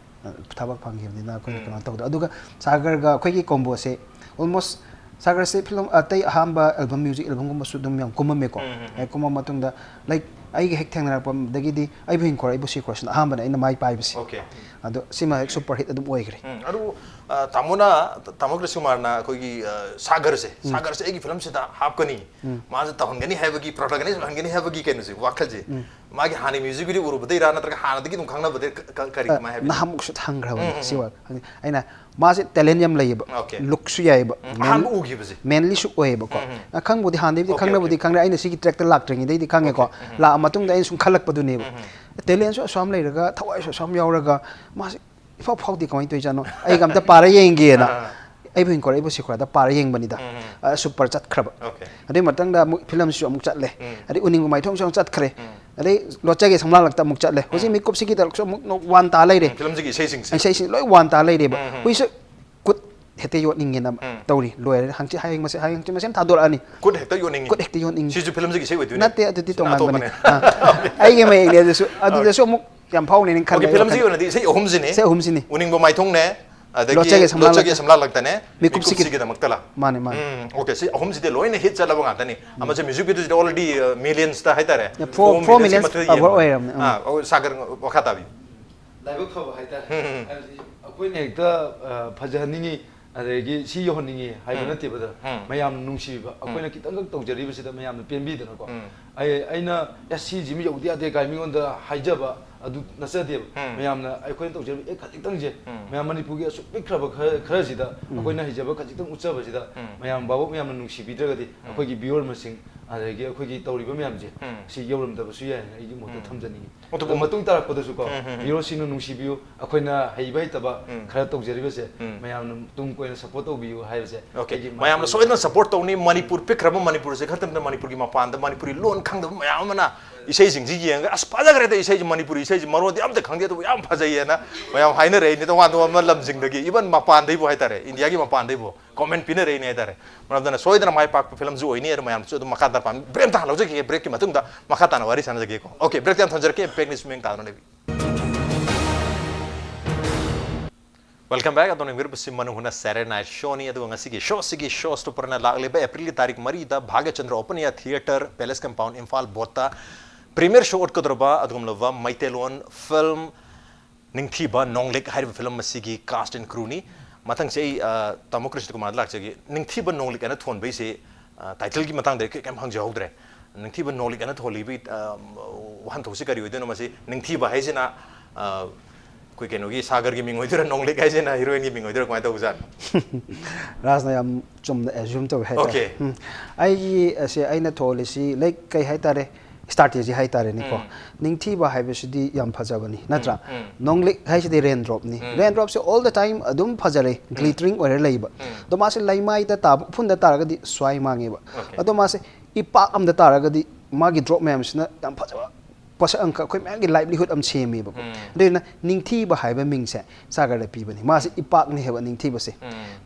thabak phanggi dina ko kana to aduga Sagar ga khoi ki combo se almost Sagar se film atai hamba album music album ko masudum yang kuma me ko ai kuma matung da like ai ge hek thang na pam dagi di ai bin ko ai bu si question hamba na ina mai pai bisi okay ado sima hek super hit adum oi gre adu tamu Krishnakumar na koi gi Sagar se egi film se da hap kani ma ta hongani have gi protagonist hongani have gi kenu se wakal je ma gi hani music video uru badai ra na tra hana dagi dum khangna badai kari ma have na ham su thang ra siwa aina ma se talent yam lai ba look su yai ba han u gi base mainly su oi ba ko khang budi han de khangna budi khangna aina sigi track ta lak tringi de khange ko la matung da in sum khalak padu ne talent su som lai raga thawai su som yaw raga ma se ifau phau di kamai to jano ai gam ta para yenge na ai bin ko ai bu sikra da para yeng bani da super chat khraba okay ade matang da film su amuk chat le ade uning mai thong song chat khre ade locha ge samla lak ta muk chat le hoji mi kop sigi da so muk wan ta lai re film sigi sei sing loi wan ta lai re ba hui su kut hete yo ning na tawri loi hangchi hayeng ma se hayeng chi ma sem thador ani kut hekta yo ning si ju film sigi sei wedu na te adu ti tong man bani ai ge mai ne su adu de so muk yam phau ne ning khal okay film sigi na di sei ohum sini uning bo mai thong ne adagi locha ge samla lagta ne mi kup sigi da maktala mane okay see ohum sidi loine hit chala banga tani ama je music video already millions ta haitare 4 millions over oiram Sagar wakhata bi ꯂꯥꯏꯕꯛ ꯐꯕ ꯍꯥꯏꯇꯥꯔꯦ ꯍꯥꯏꯕꯗꯤ ꯑꯩꯈꯣꯏꯅ ꯍꯦꯛꯇ ꯐꯖꯍꯟꯅꯤꯡꯉꯤ ꯑꯗꯒꯤ ꯁꯤ ꯌꯧꯍꯟꯅꯤꯡꯉꯤ ꯍꯥꯏꯕ ꯅꯠꯇꯦꯕꯗ ꯃꯌꯥꯝꯅ ꯅꯨꯡꯁꯤꯕ ꯑꯩꯈꯣꯏꯅ ꯈꯤꯇꯪꯈꯛ ꯇꯧꯖꯔꯤꯕꯁꯤꯗ ꯃꯌꯥꯝꯅ ꯄꯦꯟꯕꯤꯗꯅꯀꯣ ꯑꯩꯅ ꯁꯤꯁꯤꯃ ꯌꯧꯗ ꯌꯥꯗꯦ ꯀꯥꯏ ꯃꯤꯉꯣꯟꯗ ꯍꯥꯏꯖꯕ ꯑꯗꯨ ꯅꯠꯆꯗꯦꯕ ꯃꯌꯥꯝꯅ ꯑꯩꯈꯣꯏꯅ ꯇꯧꯖꯔꯤꯕ ꯈꯖꯤꯛꯇꯪꯁꯦ ꯃꯌꯥꯝ ꯃꯅꯤꯄꯨꯔꯒꯤ ꯑꯁꯨꯛ ꯄꯤꯛꯈ꯭ꯔꯕ ꯈꯔꯁꯤꯗ ꯑꯩꯈꯣꯏꯅ ꯍꯩꯖꯕ ꯈꯖꯤꯛꯇꯪ ꯎꯠꯆꯕꯁꯤꯗ ꯃꯌꯥꯝ ꯕꯥꯕꯣꯛ ꯃꯌꯥꯝꯅ ꯅꯨꯡꯁꯤꯕꯤꯗ꯭ꯔꯒꯗꯤ ꯑꯩꯈꯣꯏꯒꯤ ꯚꯤꯌꯨꯋꯔ ꯃꯁꯤꯡ ꯑꯗꯒꯤ ꯑꯩꯈꯣꯏꯒꯤ ꯇꯧꯔꯤꯕ ꯃꯌꯥꯝꯁꯦ ꯁꯤ ꯌꯧꯔꯝꯗꯕꯁꯨ ꯌꯥꯏꯅ ꯑꯩꯒꯤ ꯃꯣꯠꯇ ꯊꯝꯖꯅꯤꯡꯉꯤ ꯑꯗꯨꯒ ꯃꯇꯨꯡ ꯇꯥꯔꯛꯄꯗꯁꯨꯀꯣ ꯚꯤꯌꯨꯋꯔꯁꯤꯡꯅ ꯅꯨꯡꯁꯤꯕꯤꯌꯨ ꯑꯩꯈꯣꯏꯅ ꯍꯩꯕ ꯍꯩꯇꯕ ꯈꯔ ꯇꯧꯖꯔꯤꯕꯁꯦ ꯃꯌꯥꯝꯅ ꯇꯨꯡ ꯀꯣꯏꯅ ꯁꯞꯄꯣꯔꯠ ꯇꯧꯕꯤꯌꯨ ꯍꯥꯏꯕꯁꯦ ꯃꯌꯥꯝꯅ ꯁꯣꯏꯗꯅ ꯁꯞꯄꯣꯔꯠ ꯇꯧꯅꯤ ꯃꯅꯤꯄꯨꯔ ꯄꯤꯛꯈ꯭ꯔꯕ ꯃꯅꯤꯄꯨꯔꯁꯦ ꯈꯛꯇꯪꯗ ꯃꯅꯤꯄꯨꯔꯒꯤ ꯃꯄꯥꯟꯗ ꯃꯅꯤꯄꯨꯔꯤ ꯂꯣꯟ ꯈꯪꯗꯕ ꯃꯌꯥꯝ ꯑꯃꯅ ꯏꯁꯩꯁꯤꯡꯁꯤ ꯌꯦꯡꯉꯒ ꯑꯁ ꯐꯖꯈ꯭ꯔꯦꯗ ꯏꯁꯩꯁꯤ ꯃꯅꯤꯄꯨꯔꯤ ꯏꯁꯩꯁꯤ ꯃꯔꯣꯟꯗꯤ ꯑꯝꯇ ꯈꯪꯗꯦ ꯑꯗꯨꯕꯨ ꯌꯥꯝ ꯐꯖꯩꯌꯦꯅ ꯃꯌꯥꯝ ꯍꯥꯏꯅꯔꯛꯏꯅꯤ ꯇꯣꯉꯥꯟ ꯇꯣꯉꯥꯟꯕ ꯂꯝꯁꯤꯡꯗꯒꯤ ꯏꯚꯟ ꯃꯄꯥꯟꯗꯩꯕꯨ ꯍꯥꯏꯇꯥꯔꯦ ꯏꯟꯗꯤꯌꯥꯒꯤ ꯃꯄꯥꯟꯗꯩꯕꯨ ꯀꯣꯃꯦꯟ ꯄꯤꯅꯔꯛꯏꯅꯤ ꯍꯥꯏꯇꯥꯔꯦ ꯃꯔꯝꯗꯅ ꯁꯣꯏꯗꯅ ꯃꯥꯏ ꯄꯥꯛꯄ ꯐꯤꯂꯝꯁꯨ ꯑꯣꯏꯅꯤ ꯑꯗꯨ ꯃꯌꯥꯝꯁꯨ ꯑꯗꯨꯝ ꯃꯈꯥ ꯇꯥꯅ ꯄꯥꯝꯃꯤ ꯕ꯭ꯔꯦꯛ ꯑꯃꯇ ꯂꯧꯖꯒꯦ ꯕ꯭ꯔꯦꯛꯀꯤ ꯃꯇꯨꯡꯗ ꯃꯈꯥ ꯇꯥꯅ ꯋꯥꯔꯤ ꯁꯥꯟꯅꯖꯒꯦꯀꯣ ꯑꯣꯀꯦ ꯕ꯭ꯔꯦꯛ ꯌꯥꯝ ꯊꯝꯖꯔꯛꯀꯦ ꯕ꯭ꯔꯦꯛꯅꯤ ꯁꯨꯃꯤꯡ ꯇꯥꯗꯨꯅ ꯂꯩꯕꯤ Welcome back. Adon Mirbusi Manung Hutna Saturday Night Show ni adu ngasi ki show sigi show sto parna lagleba April tarik mari da Bhagya Chandra Open Air Theatre Palace Compound Imphal Bota premier show ut kodroba adum lova Maitelon film Ningthiba Nonglik hai film masigi cast and crew ni matang sei Tamo Krishnakumar lakchagi Ningthiba Nonglik ana thon bai se title ki matang de kem hang jawdre Ningthiba Nonglik ana tholi bi wan thosi kari oideno masi Ningthiba hai jena कोई कहनोगी सागर की Ming होती रहा नोंगलिक ऐसे ना heroine की Ming होती रहा कौन तो उजार राज ना हम चुम एज्यूम तो है ओके आई ऐसे आई ना थोड़ी सी लाइक कई है तारे स्टार्ट ये है तारे निको निंगथीबा है बेसिडी यम फजाबनी नत्रा नोंगलिक है से रेन ड्रॉप से ऑल द टाइम अदुम फजरे ग्लिटरिंग और लाइबा तो मासे लाइमाई ता ताब फुन दा तारगदी स्वाई मांगेबा अदो मासे इपाक अम दा तारगदी मागी ड्रॉप मैमसना यम फजाबा पस अंक कोई मैंगे लाइवलीहुड अम सेमी बको देना निंगथीबा हाइबा मिंगसे सागर पीबनी मासे इपाक नि हेबा निंगथीबा से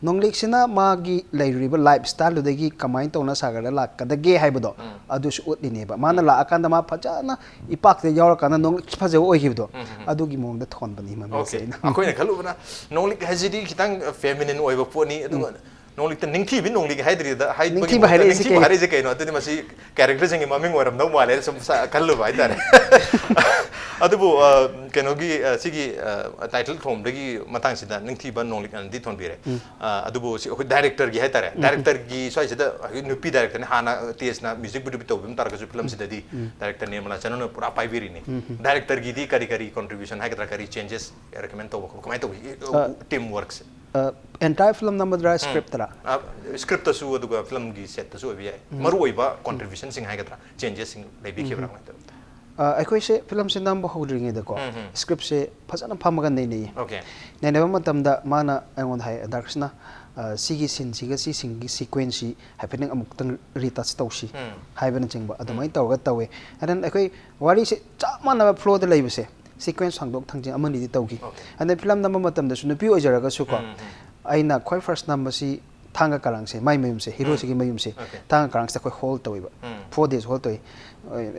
नोंगलिक सिना मागी लाइरिबा लाइफस्टाइल उदगी कमाइन तोना सागर ला कदगे हाइबदो अदुस उतलिनेबा माना ला अकांदा मा फजाना इपाक ते यावर काना नोंगलिक फजे ओइहिबदो अदुगी मोंगदा थोनबनी ममेसे अखोइना खलुबना नोंगलिक हाजिदी खितांग फेमिनिन ओइबा पोनी अदु नोंगलिक नोंगथीबि नोंगलिक हाइद्रिदा हाइद नोंगथीबा हाइजे कइनो अदुदि मसी कैरेक्टर जंगी ममिंग ओरम नौ माले सम खल्लुबा हाइतारे अदुबु कइनोगी सिगी टाइटल थोमदगी मतांगसिदा नोंगथीबा नोंगलिक अनदि थोनबिरे अदुबु सि डायरेक्टर गी हाइतारे डायरेक्टर गी स्वाइसिदा नुपी डायरेक्टर ने हाना तेसना music video बितोबम तारगसु film Cidade director नेमला चनन पूरा पाइबिरिनी डायरेक्टर गी दी करी चंट्रीब्यूशन हाइकत्रा करी चेंजेस रेकमेंड तो कमाय तो team works entire film number dra script tara script ta su aduga film gi set ta su bi ai maru oiba contribution sing haigatra changes sing lebi khebra ma akhoi se film se number hodring da ko script se phajana phamaga nei nei okay nei ne matam da mana angon hai darksna sigi sin siga si singi sequence happening amuk tang retouch tawsi haibana chingba adumai tawga tawe and akhoi wari se chamana flow da leibse sequence hangdok thangjing amani di tawgi and film number matam da su nupi ojaraga su ko aina khoi first number si thanga karang se mai mayum se hero si mayum se thanga karang se khoi hold tawiba 4 days hold toy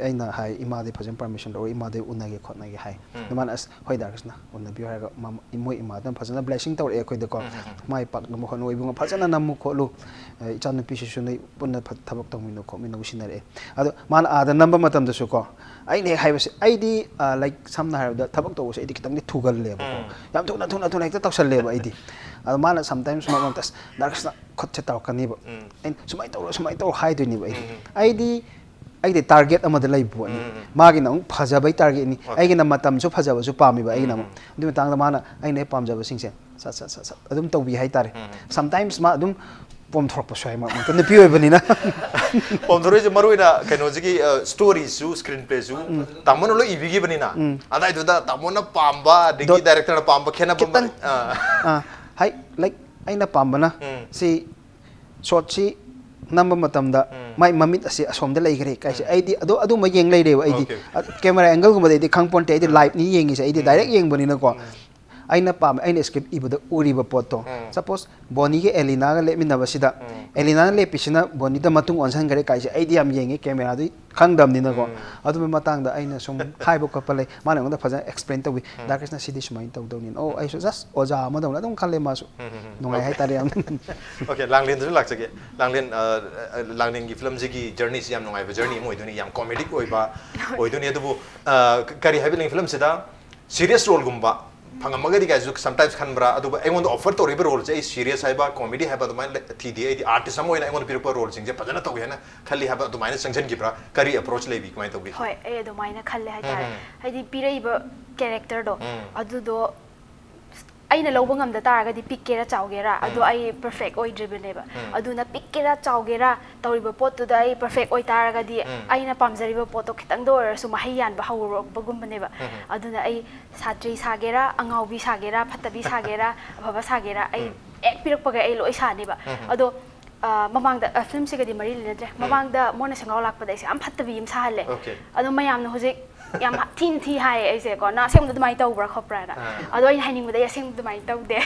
aina hai ima de phajam permission or ima de unage khotna ge hai man as hoi darksna unna bi haga moi ima dan phajana blessing tawre e khoi de ko mai pak no khon oi bunga phajana namu kholu ichan pi si su nei punna thabak tawmino ko mino sinare ado man ada number matam da su ko ai ne hai base ai di like samna har da thabak taw se ai di kitang ni thugal le ba yam thuna hekta tawsal le ba ai di ado mana sometimes ma tas darksna khot che taw kani ba en sumai taw hai do ni ba ai di ai de target amada lai bu ni magi na phaja bai target ni ai gi na matam su phaja ba su pami ba ai na du tang da mana ai ne pam ja ba sing se sa adum taw bi hai tare sometimes ma adum pom thok pa swai ma tan pi oi bani na pom thori je maru ina kenoji ki story su screenplay su tamon lo ibi gi bani na adai du da tamon na pamba digi director na pamba khena pam hai like aina pamba na si short si number matam da mai mamit ase asom da leigre kai se ai di adu ma yeng lei de ai di camera angle gum de khang pon te ai di live ni yengi se ai di direct yeng bani na ko aina pam aina script ibada uriba poto suppose boni ge elina ga le min na basida elina le pisina boni da matung onsan gare kai se ai di am yengi camera di khangdam ni na ko adu me matang da aina sum khai bo ka pale mana ngda phaja explain to wi da krishna sidi sumai to do ni oh ai so just oja ma dong la dong khale ma su nongai hai tare am okay langlen du lak chage langlen gi film ji gi journey si am nongai ba journey moi duni yam comedic oi ba oi duni adu kari habiling film sida serious role gumba ꯐꯪꯉꯝꯃꯒꯗꯤ ꯀꯥꯏꯁꯨ sometimes ꯈꯟꯕ꯭ꯔꯥ ꯑꯗꯨꯒ ꯑꯩꯉꯣꯟꯗ offer ꯇꯧꯔꯤꯕ ꯔꯣꯜꯁꯦ ꯑꯩ serious ꯍꯥꯏꯕ comedy ꯍꯥꯏꯕ ꯑꯗꯨꯃꯥꯏꯅ ꯊꯤꯗꯦ ꯑꯩꯗꯤ artist ꯑꯃ ꯑꯣꯏꯅ ꯑꯩꯉꯣꯟꯗ ꯄꯤꯔꯛꯄ ꯔꯣꯜꯁꯤꯡꯁꯦ ꯐꯖꯅ ꯇꯧꯒꯦ ꯍꯥꯏꯅ ꯈꯜꯂꯤ ꯍꯥꯏꯕ ꯑꯗꯨꯃꯥꯏꯅ ꯆꯪꯁꯤꯟꯈꯤꯕ꯭ꯔꯥ ꯀꯔꯤ approach ꯂꯩꯕꯤ ꯀꯃꯥꯏꯅ ꯇꯧꯒꯦ ꯍꯣꯏ ꯑꯩ ꯑꯗꯨꯃꯥꯏꯅ ꯈꯜꯂꯦ ꯍꯥꯏꯇꯥꯔꯦ ꯍꯥꯏꯗꯤ ꯄꯤꯔꯛꯏꯕ ꯀꯦꯔꯦꯛꯇꯔꯗꯣ ꯑꯗꯨꯗꯣ ꯑꯩꯅ ꯂꯧꯕ ꯉꯝꯗ ꯇꯥꯔꯒꯗꯤ ꯄꯤꯛꯀꯦꯔꯥ ꯆꯥꯎꯒꯦꯔꯥ ꯑꯗꯣ ꯑꯩ ꯄꯔꯐꯦꯛ ꯑꯣꯏꯗ꯭ꯔꯤꯕꯅꯦꯕ ꯑꯗꯨꯅ ꯄꯤꯛꯀꯦꯔꯥ ꯆꯥꯎꯒꯦꯔꯥ ꯇꯧꯔꯤꯕ ꯄꯣꯠꯇꯨꯗ ꯑꯩ ꯄꯔꯐꯦꯛ ꯑꯣꯏ ꯇꯥꯔꯒꯗꯤ ꯑꯩꯅ ꯄꯥꯝꯖꯔꯤꯕ ꯄꯣꯠꯇꯣ ꯈꯤꯇꯪꯗ ꯑꯣꯏꯔꯁꯨ ꯃꯍꯩ ꯌꯥꯟꯕ ꯍꯧꯔꯛꯄꯒꯨꯝꯕꯅꯦꯕ ꯑꯗꯨꯅ ꯑꯩ ꯁꯥꯇ꯭ꯔꯤ ꯁꯥꯒꯦꯔꯥ ꯑꯉꯥꯎꯕꯤ ꯁꯥꯒꯦꯔꯥ ꯐꯠꯇꯕꯤ ꯁꯥꯒꯦꯔꯥ ꯑꯐꯕ ꯁꯥꯒꯦꯔꯥ ꯑꯩ ꯍꯦꯛ ꯄꯤꯔꯛꯄꯒ ꯑꯩ ꯂꯣꯏ ꯁꯥꯅꯦꯕ ꯑꯗꯣ ꯃꯃꯥꯡꯗ ꯐꯤल्मꯁꯤꯒꯗꯤ ꯃꯔꯤ ꯂꯩꯅꯗ꯭ꯔꯦ ꯃꯃꯥꯡꯗ ꯃꯣꯏꯅ ꯁꯦꯡꯒꯥꯎ ꯂꯥꯛꯄꯗ ꯑꯩꯁꯦ ꯌꯥꯝ ꯐꯠꯇꯕꯤ ꯑꯃ ꯁꯥꯍꯜꯂꯦ ꯑꯗꯣ ꯃꯌꯥꯝꯅ ꯍꯧꯖꯤꯛ ꯌꯥꯝ ꯊꯤꯅ ꯊꯤ ꯍꯥꯏꯌꯦ ꯑꯩꯁꯦꯀꯣ ꯅꯪ ꯑꯁꯦꯡꯕꯗ ꯑꯗꯨꯃꯥꯏꯅ ꯇꯧꯕ꯭ꯔꯥ ꯈꯣꯠꯄ꯭ꯔꯥꯅ ꯑꯗꯣ ꯑꯩꯅ ꯍꯥꯏꯅꯤꯡꯕꯗ ꯑꯩ ꯑꯁꯦꯡꯕ ꯑꯗꯨꯃꯥꯏꯅ ꯇꯧꯗꯦ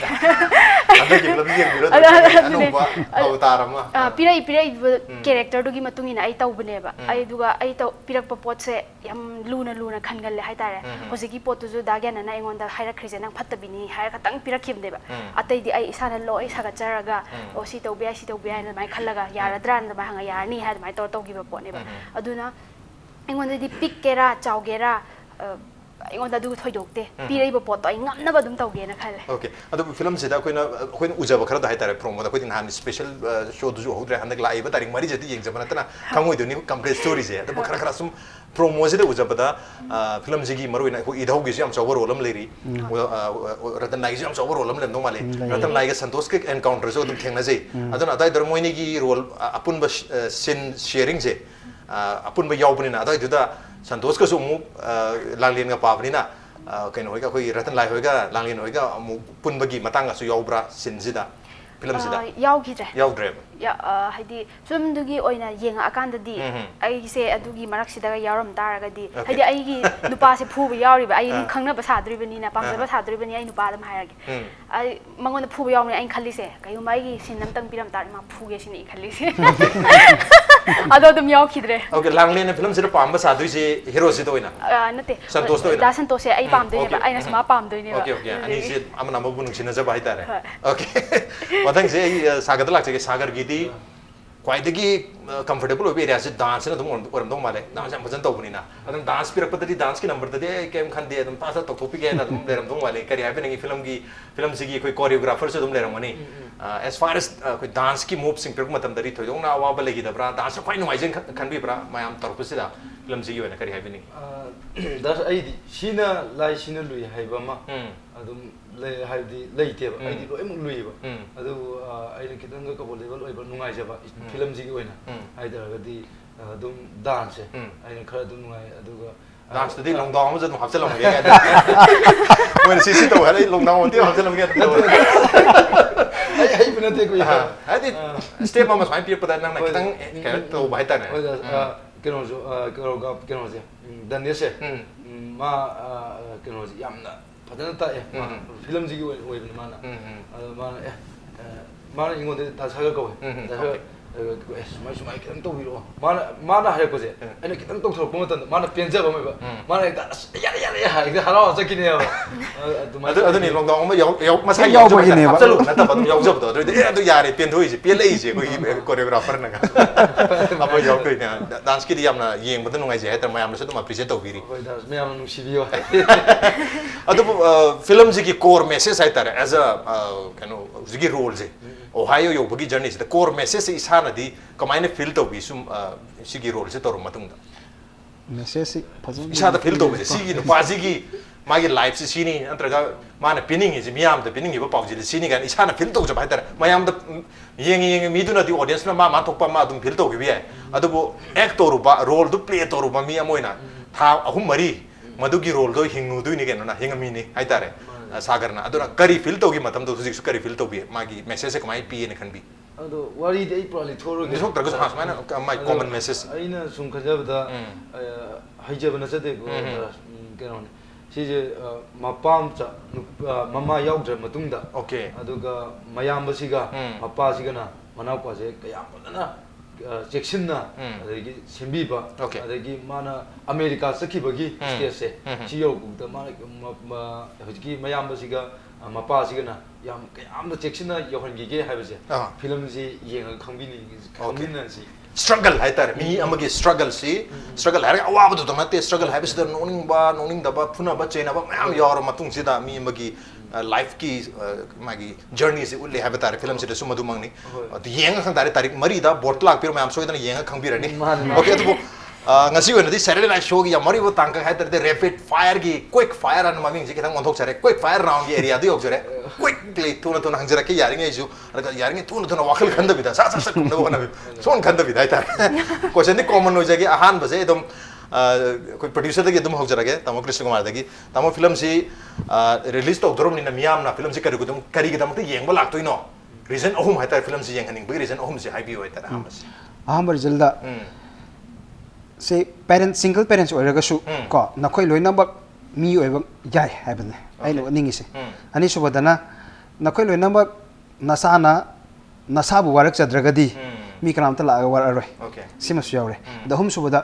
ꯄꯤꯔꯛꯏꯕ ꯀꯦꯔꯦꯛꯇꯔꯗꯨꯒꯤ ꯃꯇꯨꯡ ꯏꯟꯅ ꯑꯩ ꯇꯧꯕꯅꯦꯕ ꯑꯗꯨꯒ ꯑꯩ ꯄꯤꯔꯛꯄ ꯄꯣꯠꯁꯦ ꯌꯥꯝ ꯂꯨꯅ ꯈꯟꯒꯜꯂꯦ ꯍꯥꯏꯇꯥꯔꯦ ꯍꯧꯖꯤꯛꯀꯤ ꯄꯣꯠꯇꯨꯁꯨ ꯗꯥꯒ꯭ꯌꯥꯅꯅ ꯑꯩꯉꯣꯟꯗ ꯍꯥꯏꯔꯛꯈ꯭ꯔꯤꯁꯦ ꯅꯪ ꯐꯠꯇꯕꯤꯅꯤ ꯍꯥꯏꯔ ꯈꯛꯇꯪ ꯄꯤꯔꯛꯈꯤꯕꯅꯦꯕ ꯑꯇꯩꯗꯤ ꯑꯩ ꯏꯁꯥꯅ ꯂꯣꯏ ꯁꯥꯒꯠꯆꯔꯒ ꯑꯣ ꯁꯤ ꯇꯧꯕ ꯌꯥꯏ ꯁꯤ ꯇꯧꯕ ꯌꯥꯏ ꯑꯗꯨꯃꯥꯏꯅ ꯈꯜꯂꯒ ꯌꯥꯔꯗ꯭ꯔꯥꯅ ꯑꯗꯨꯃꯥꯏꯅ ꯍꯪꯉ ꯌꯥꯔꯅꯤ ꯍꯥꯏ ꯑꯗꯨꯃꯥꯏꯅ ꯇꯧꯈꯤꯕ ꯄꯣꯠꯅꯦꯕ ꯑꯗꯨꯅ ꯑꯩꯉꯣꯟꯗꯗꯤ ꯄꯤꯛꯀꯦꯔꯥ ꯆꯥꯎꯒꯦꯔꯥ ꯑꯩꯉꯣꯟꯗ ꯑꯗꯨ ꯊꯣꯏꯗꯣꯛꯇꯦ ꯄꯤꯔꯛꯏꯕ ꯄꯣꯠꯇꯣ ꯑꯩ ꯉꯝꯅꯕ ꯑꯗꯨꯝ ꯇꯧꯒꯦꯅ ꯈꯜꯂꯦ ꯑꯣꯀꯦ ꯑꯗꯨꯕꯨ ꯐꯤꯂꯝꯁꯤꯗ ꯑꯩꯈꯣꯏꯅ ꯎꯖꯕ ꯈꯔꯗ ꯍꯥꯏꯇꯥꯔꯦ ꯄ꯭ꯔꯣꯃꯣꯗ ꯑꯩꯈꯣꯏꯗꯤ ꯅꯍꯥꯟ ꯁ꯭ꯄꯦꯁꯦꯜ ꯁꯣꯗꯨꯁꯨ ꯎꯍꯧꯗ꯭ꯔꯦ ꯍꯟꯗꯛ ꯂꯥꯛꯏꯕ ꯇꯥꯔꯤꯛ 4ꯁꯤꯗ ꯌꯦꯡꯖꯕ ꯅꯠꯇꯅ ꯈꯪꯉꯣꯏꯗꯣꯏꯅꯤ ꯀꯝꯄ꯭ꯂꯤꯠ ꯁ꯭ꯇꯣꯔꯤꯁꯦ ꯑꯗꯨꯕꯨ ꯈꯔ ꯁꯨꯝ ꯄ꯭ꯔꯣꯃꯣꯁꯤꯗ ꯎꯖꯕꯗ ꯐꯤꯂꯝꯁꯤꯒꯤ ꯃꯔꯨꯑꯣꯏꯅ ꯑꯩꯈꯣꯏ ꯏꯙꯧꯒꯤꯁꯨ ꯌꯥꯝ ꯆꯥꯎꯕ ꯔꯣꯜ ꯑꯃ ꯂꯩꯔꯤ ꯔꯇꯟ ꯅꯥꯏꯒꯤꯁꯨ ꯌꯥꯝ ꯆꯥꯎꯕ ꯔꯣꯜ ꯑꯃ ꯂꯩꯔꯝꯗꯧ ꯃꯥꯜꯂꯦ ꯔꯇꯟ ꯅꯥꯏꯒ ꯁꯟꯇꯣꯁꯀꯤ ꯑꯦꯟꯀꯥꯎꯟꯇꯔꯁꯨ ꯑꯗꯨꯝ ꯊꯦꯡꯅꯖꯩ ꯑꯗꯨꯅ ꯑꯗꯥꯏꯗ ꯃꯣꯏꯅꯤꯒꯤ ꯔꯣꯜ ꯑꯄꯨꯟꯕ ꯁꯤꯟ ꯁꯦꯌरिꯡꯁꯦ ꯑꯄꯨꯟꯕ ꯌꯥꯎꯕꯅꯤꯅ ꯑꯗꯥꯏꯗꯨꯗ ꯁꯟꯇꯣꯁꯀꯁꯨ ꯑꯃꯨꯛ ꯂꯥꯡꯂꯦꯟꯒ ꯄꯥꯕꯅꯤꯅ ꯀꯩꯅꯣ ꯍꯣꯏꯒ ꯑꯩꯈꯣꯏ ꯔꯇꯟ ꯂꯥꯏ ꯍꯣꯏꯒ ꯂꯥꯡꯂꯦꯟ ꯍꯣꯏꯒ ꯑꯃꯨꯛ ꯄꯨꯟꯕꯒꯤ ꯃꯇꯥꯡꯒꯁꯨ ꯌꯥꯎꯕ꯭ꯔꯥ ꯁꯤꯟꯁꯤꯗ ꯐꯤꯂꯝꯁꯤꯗ ꯌꯥꯎꯈꯤꯗ꯭ꯔꯦ ꯌꯥꯎꯗ꯭ꯔꯦꯕ ꯍꯥꯏꯗꯤ ꯐꯤꯂꯝꯗꯨꯒꯤ ꯑꯣꯏꯅ ꯌꯦꯡꯉꯛꯑꯀꯥꯟꯗꯗꯤ ꯑꯩꯁꯦ ꯑꯗꯨꯒꯤ ꯃꯔꯛꯁꯤꯗꯒ ꯌꯥꯎꯔꯝ ꯇꯥꯔꯒꯗꯤ ꯍꯥꯏꯗꯤ ꯑꯩꯒꯤ ꯅꯨꯄꯥꯁꯦ ꯐꯨꯕ ꯌꯥꯎꯔꯤꯕ ꯑꯩ ꯈꯪꯅꯕ ꯁꯥꯗꯣꯔꯤꯕꯅꯤꯅ ꯄꯥꯝꯖꯕ ꯁꯥꯗꯣꯔꯤꯕꯅꯤ ꯑꯩ ꯅꯨꯄꯥ ꯑꯗꯨꯝ ꯍꯥꯏꯔꯒꯦ ꯑꯩ ꯃꯉꯣꯟꯗ ꯐꯨꯕ ꯌꯥꯎꯕꯅꯤ ꯑꯩꯅ ꯈꯜꯂꯤꯁꯦ ꯀꯩꯒꯨꯝꯕ ꯑꯩꯒꯤ ꯁꯤꯟ ꯑꯃꯇꯪ ꯄꯤꯔꯝ ꯇꯥꯔꯗꯤ ꯃꯥ ꯐꯨꯒꯦ ꯁꯤꯅꯤ ꯑꯩ ꯈꯜꯂꯤꯁꯦ ꯑꯗꯣ ꯑꯗꯨꯝ ꯌꯥꯎꯈꯤꯗ꯭ꯔꯦ ओके लांगलेन फिल्म से पांबा साधु से हीरो से तो इना नते संतोष तो इना दा संतोष से आई पामदोइनेबा आइना समा पामदोइनेबा ओके ओके अनि से अमन अमबु नुसिना जब हाइतारे ओके मथंग से सागर लाक्चे सागर गिदी क्वाइदगी कंफर्टेबल ओबे एरिया से डांस ने दम ओरमदो माले डांस हम भजन तौबनिना अदम डांस पिरकपदि डांस की नंबर तदे केम खंदे अदम पासा तौथोपि के ना दम लेरमदो माले करि हाबे नगी फिल्म सिगी कोई कोरियोग्राफर से दम लेरमनी as far as कोई डांस की मूव सिंग पिरक मतम दरी थोइदोंना अवाबा लेगिदब्रा डांस क्वाइ नुवाइजन खनबिब्रा मायाम तौरपसिदा फिल्म सिगी ओना करि हाबे नगी दास आइदि सिना लाई सिना लुइ हाइबमा अदम ले हाइदि लेइतेबा आइदि लोइमुक लुइबा अदु आइना खितंग कबोलेबल ओइबा नुंगाइजबा फिल्म सिगी ओइना हाइदरगदि अदुम डांस आइना खरा अदुम नुंगाइ अदुगा डांस तदि लॉकडाउन में जब हफ्ते लंगे गया when सीसी तो है लॉकडाउन होती है हफ्ते लंगे ai benate ko ya hadi step mama sai pir pada nang kitang ka to bai ta ne keno jo keno je dan ye se ma keno je yamna padana ta e film ji gi oi ma na ma na ingon de ta sa ga ko da sa sumai kitang to biro ma na hai ko je ana kitang to thor poma tan ma na penja ba mai ba ma na da ya ha ga haraw sa kini ya adu ni long dong ma yau ma sai yau ba ni absolu na ta ba yau job do adu yare pen thoi ji pe lei ji ko choreographer na ga aba yau ko ni dance ki di yam na yeng ba nu ngai je ta ma yam su ma appreciate to biri dance me yam nu si biyo adu film ji ki core message ai tare as a kano ji role je Ohio yo bagi journey the core message is hana di kamaine feel to bi sum sigi role se torum matung da message phajun isa da feel to bi sigi no paji gi magi life se sini antraga mana pinning is miam da pinning ba pauji le sini gan isa na feel to ja bai tar mayam da yeng mi du na di audience na ma thok pa ma dum feel to gi bi adu bo actor ba role du play to ba mi amoina tha ahum mari madu gi role do hingu du ni gen na hinga mi ni ai tare सागर ना अदुना करी fill तोगी मतम तो हुजिक करी fill तोबी मागी message से कमाई P ने खनबी अदो वारी दे प्रॉब्ली थोरो निसोक तरगो हास माने माई कॉमन मैसेज आइना सुम खजबदा हाइजब न चदे को केनो सिजे मपाम चा ममा याउद्र मतुंगदा ओके अदुगा मयाम बसिगा मपा सिगना मनाव पाजे कया पदना जेक्सिनना अदगी सेंबीबा अदगी माना अमेरिका सखिबगी स्टेज से चियो गुदा माना हजकी मयाम बसिगा मपा सिगना याम कयाम द जेक्सिनना योहनगी गे हाइबसे फिल्म जी येंग खंबिनी खंबिना सि struggle hai tar mi amagi struggle si struggle hai awa bu dang nate struggle hai bis da noning da ba phuna ba chena ba mayam yor matung si da mi amagi life ki magi journey si ulle have tar film si da sumadu mangni to yenga khang tare tarik mari da botlak pir mayam soidana yenga khang birani okay to ngasi wena di Saturday night show gi ya mari bo tangka hai tar de rapid fire gi quick fire an maming ji kitang onthok chare quick fire round gi area di ok jare quickly tuna hangjara ke yaring ai ju yaring tuna wakal khanda bida sa kumda bona son khanda bida ai tar question di common ho jagi ahan base edom koi producer dagi edom hok jarage tamo Krishnakumar dagi tamo film si release to drom ni na miyam na film si kari gudum kari gi tamte yengba laktoi no reason ohum hai tar film si yeng haning bi reason ohum si hai bi hai tar aham jalda से parent single parents ओइरगसु को नखोय लोइनबक मी ओइबक याय हाबने आइनो निंगिसे अनि सुबदना नखोय लोइनबक नसाना नसाबु वारक चद्रगदी मी कनामता ला वाररोय सिमसु यावरे दहुम सुबदा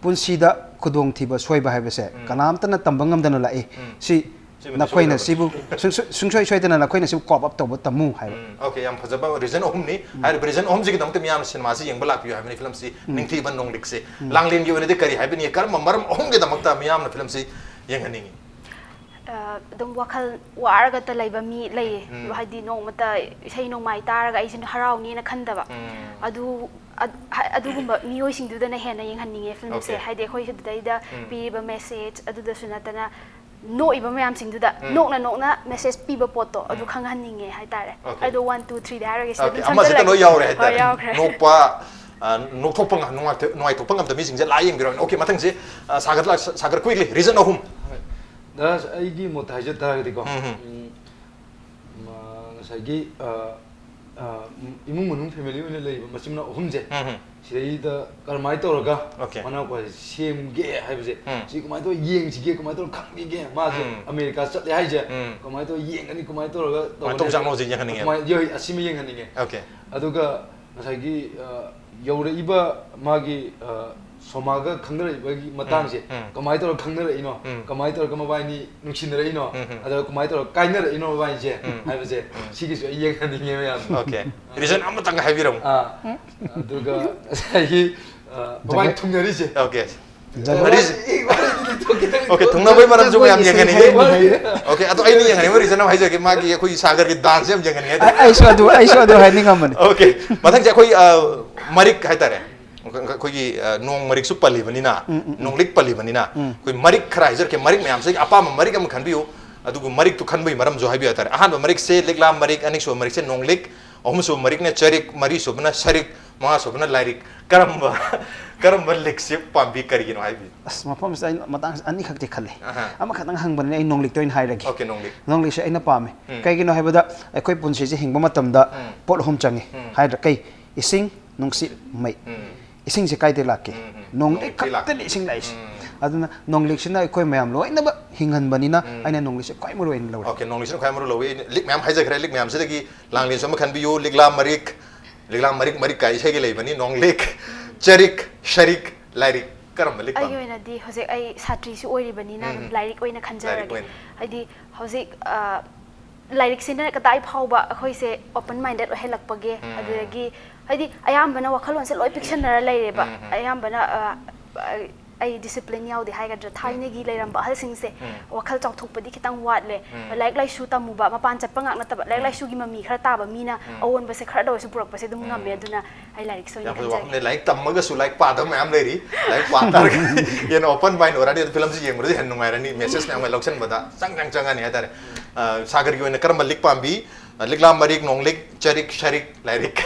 पुनसीदा खुदोंग थिबा सोयबा हाबसे कनामता न तंबंगमदना लाए सि नखोयना सिबु सुंसोय सोयदना नखोयना सिबु cope up तब तमु हाय ओके याम फजबा रीजन ओहम नि हाय रीजन ओहम जिग दमते मियाम सिनेमा सि यंग बलाक पियो हाय फिल्म सि निंगथीबा नोंगलिक से लांगलेन gi वने दे करी हाय बनि करम मरम ओहम गे दमकता मियाम न फिल्म सि यंग हनिंगी दम वखल वारगा त लैबा मी लै हाइदि नोंमता इसै नोंमाइ तारगा इसिन हराउनी न खंदबा अदुगुम्बा मियोइसिंदुदना हेना यंगहनिंगे फिल्म से हाइदि खोइ सददैदा पीबा मेसेज अदुदसु नतना नो इबा मैम सिंगदुदा नोकना मेसेज पीबा पोतो अदु खंगहनिंगे हाइतारे अदु 1 2 3 दारगे से ओके अमा से नो यावरे हाइतारे नोकपा नोकथोपंग नुवाइ थोपंग अमता मिसिंग जे लायिंग बिरो ओके मथंग से सागर क्विकली रीजन ओहुम दास आइगी मोत हाइजे दारगे को साइगी इमुंग मनुंग फैमिली ओने लैबा मसिमना ओहुम जे सिदा करमाइ तोरगा मना को सेमगे हाइबजे सि कमाइ तो येंग सिगे कमाइ तो खंगे मा से अमेरिका चले हाइजे कमाइ तो येंगनी कमाइ तोरगा तो जानो जे यंगहनिंगे कमाइ यो असिम येंगहनिंगे ओके अदुगा नसाइगी यौरे इबा मागी सोमागा खंगरइबगी मतांगसे कमाइ तोर खंगरइनो कमाइ तोर कमाबाइनी नुसिनरइनो अदा कमाइ तोर काइनरइनो बाइजे हाइबजे सिगिसु येंगहनिंगे याम ओके रीजन अमतंग हाइबिरम अदुगा साइगी बाइ थुंगरिजे ओके ओके थुंगना बाइ मरम जो याम यंगहनिंगे ओके अतो आइनी यंगहनिंगे रीजन हाइजे के मागी कोई सागर की डांस याम यंगहनिंगे आइसो हाइनिंगमन ओके मथंग जे कोई मरिक हाइतारे कोई नोंग मरिक सु पलिबनिना नोंगलिक पलिबनिना कोई मरिक खरा हाइजर के मरिक मैम से अपा मरिक हम खनबियो अदुगु मरिक तु खनबई मरम जो हाइबियो तारे अहान मरिक से लिगला मरिक अनिक सु मरिक से नोंगलिक अहुम सु मरिक ने चरिक मरी सुबना शरिक मा सुबना लाइरिक करम लिक से पांबी करिनो हाइबि अस मफम से मतंग अनि खक्ति खले अमा खतंग हंगबने आई नोंगलिक तोइन हाइरगे ओके नोंगलिक से आइना पामे कइगिनो हाइबदा अखोय पुनसि से हिंगबा मतमदा पोट होम चंगे हाइर कई इसिंग नोंगसि मै इसिंग से काइते लाके नोंगलिक खक्तनि इसिंग लाइस अदुना नोंगलिक सिना अखोय मयाम लोइनबा हिंगनबनिना आइना नोंगलिक से क्वाइ मरो इन लौ ओके नोंगलिक से क्वाइ मरो लौ लिक मैम हाइजखरे लिक मैम से दगी लांगलिन सम खनबियो लिगला मरिक काइ सेगे लेबनी नोंगलिक चरिक शरिक लाइरिक करम लिक आई ओइना दी होजे आई सात्री सु ओइरिबनिना लाइरिक ओइना खनजरगे आइदी होजे लाइरिक सिना कताइ फाउबा अखोय से ओपन माइंडेड ओहेलकपगे अदुगी हाइदी अयामबना वखलोन से लोइ पिक्चनर लेरेबा अयामबना आई डिसिप्लिन याउदे हाइगद्र थाइनेगी लेरम बहल सिंग से वखल चौथोपदी खितंग वाटले लाइक लाइसु तमुबा मपान चप्पा ngak नतब लाइक लाइसु gi ममी खरा ताबा मीना अवन बसे खरा दोसु पुरक बसे दुम ngam मेदुना आई लाइक सो या ने लाइक तमगा सु लाइक पादम मैम लेरी लाइक पातर येन ओपन माइंड ओराडी फिल्म से येंगरो हेन नुंगाइरानी मेसेज ने आंगा लक्सन बदा संग चंगानी हातारे सागर gi ओने करम लिक पांबी लिगला मरिक नोंगलिक चरिक शरिक लाइरिक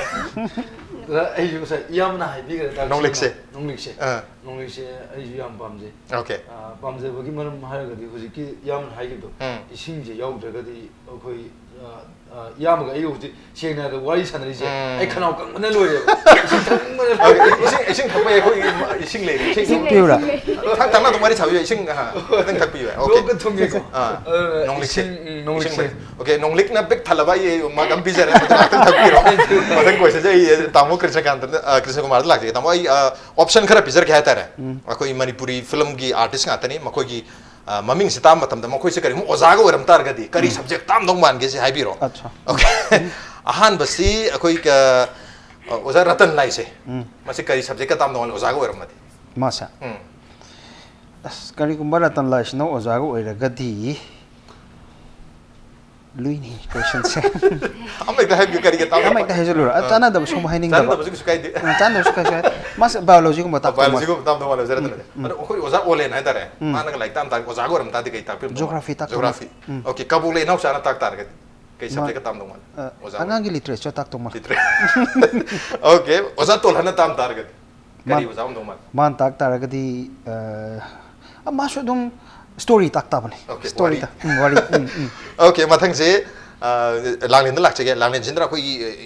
आई जो से यामना हाइबिगरे ता नोंगलिक से आई जो याम पामजे ओके पामजे बगी मरम हारगदी हुजिकी याम हाइगिदो इसिंग जे याउद्रगदी अखोई यामगा आई हुजि सेना द वारी सनरिजे आई खनाव कंगने लोरे इसिंग थपय अखोई इसिंग लेरी इसिंग पिउरा थांना तुम्हारी छाबि इसिंग हा तंग थपियो ओके लोग थुंगे को नोंगलिक से ओके नोंगलिक ना बिग थलबा ये मगम बिजरे तंग थपिरो मदन कोइसे जे तामो कृष्णकुमार लागजे तामो आई ऑप्शन खरा पिजर के हातारे अखोई मणिपुरी फिल्म की आर्टिस्ट गातनी मखोई की ममिंग से ताम मतम मखोई से करी ओजागा ओरम तारगदी करी सब्जेक्ट ताम दong मान गे से हाइबिरो अच्छा ओके अहान बसी अखोई का ओजा रतन लाइसे मसे करी सब्जेक्ट का ताम दोल ओजा को ओरमदी मासा करी कुंबा रतन लाइस नो ओजा को ओइरगदी लुइनी क्वेश्चन से अमे का है करी के ताम अमे का है जरूर अचाना दब सुम हाइनिंग दब दब सुक सुकाई दे अचाना सुका मास बायोलॉजी को बता बायोलॉजी को ताम दोल ओजा रतन अरे ओखोय ओजा ओले ना तारे मानक लाइक ताम तार ओजा को ओरमता दे कई ताक ज्योग्राफी ताक ज्योग्राफी ओके कबुले नौ चाना ताक तार के कई सब्जेक्ट का ताम दोल ओजा अंगांगी लिटरेचर ताक तो ओके ओजा तोल हना ताम तार के करी ओजा दोल मान ताक तारगदी मासो दुम स्टोरी ताक ताबने स्टोरी ता वारी ओके मथंग से लांगलेन लाक्चगे लांगलेन जिंद्रा कोई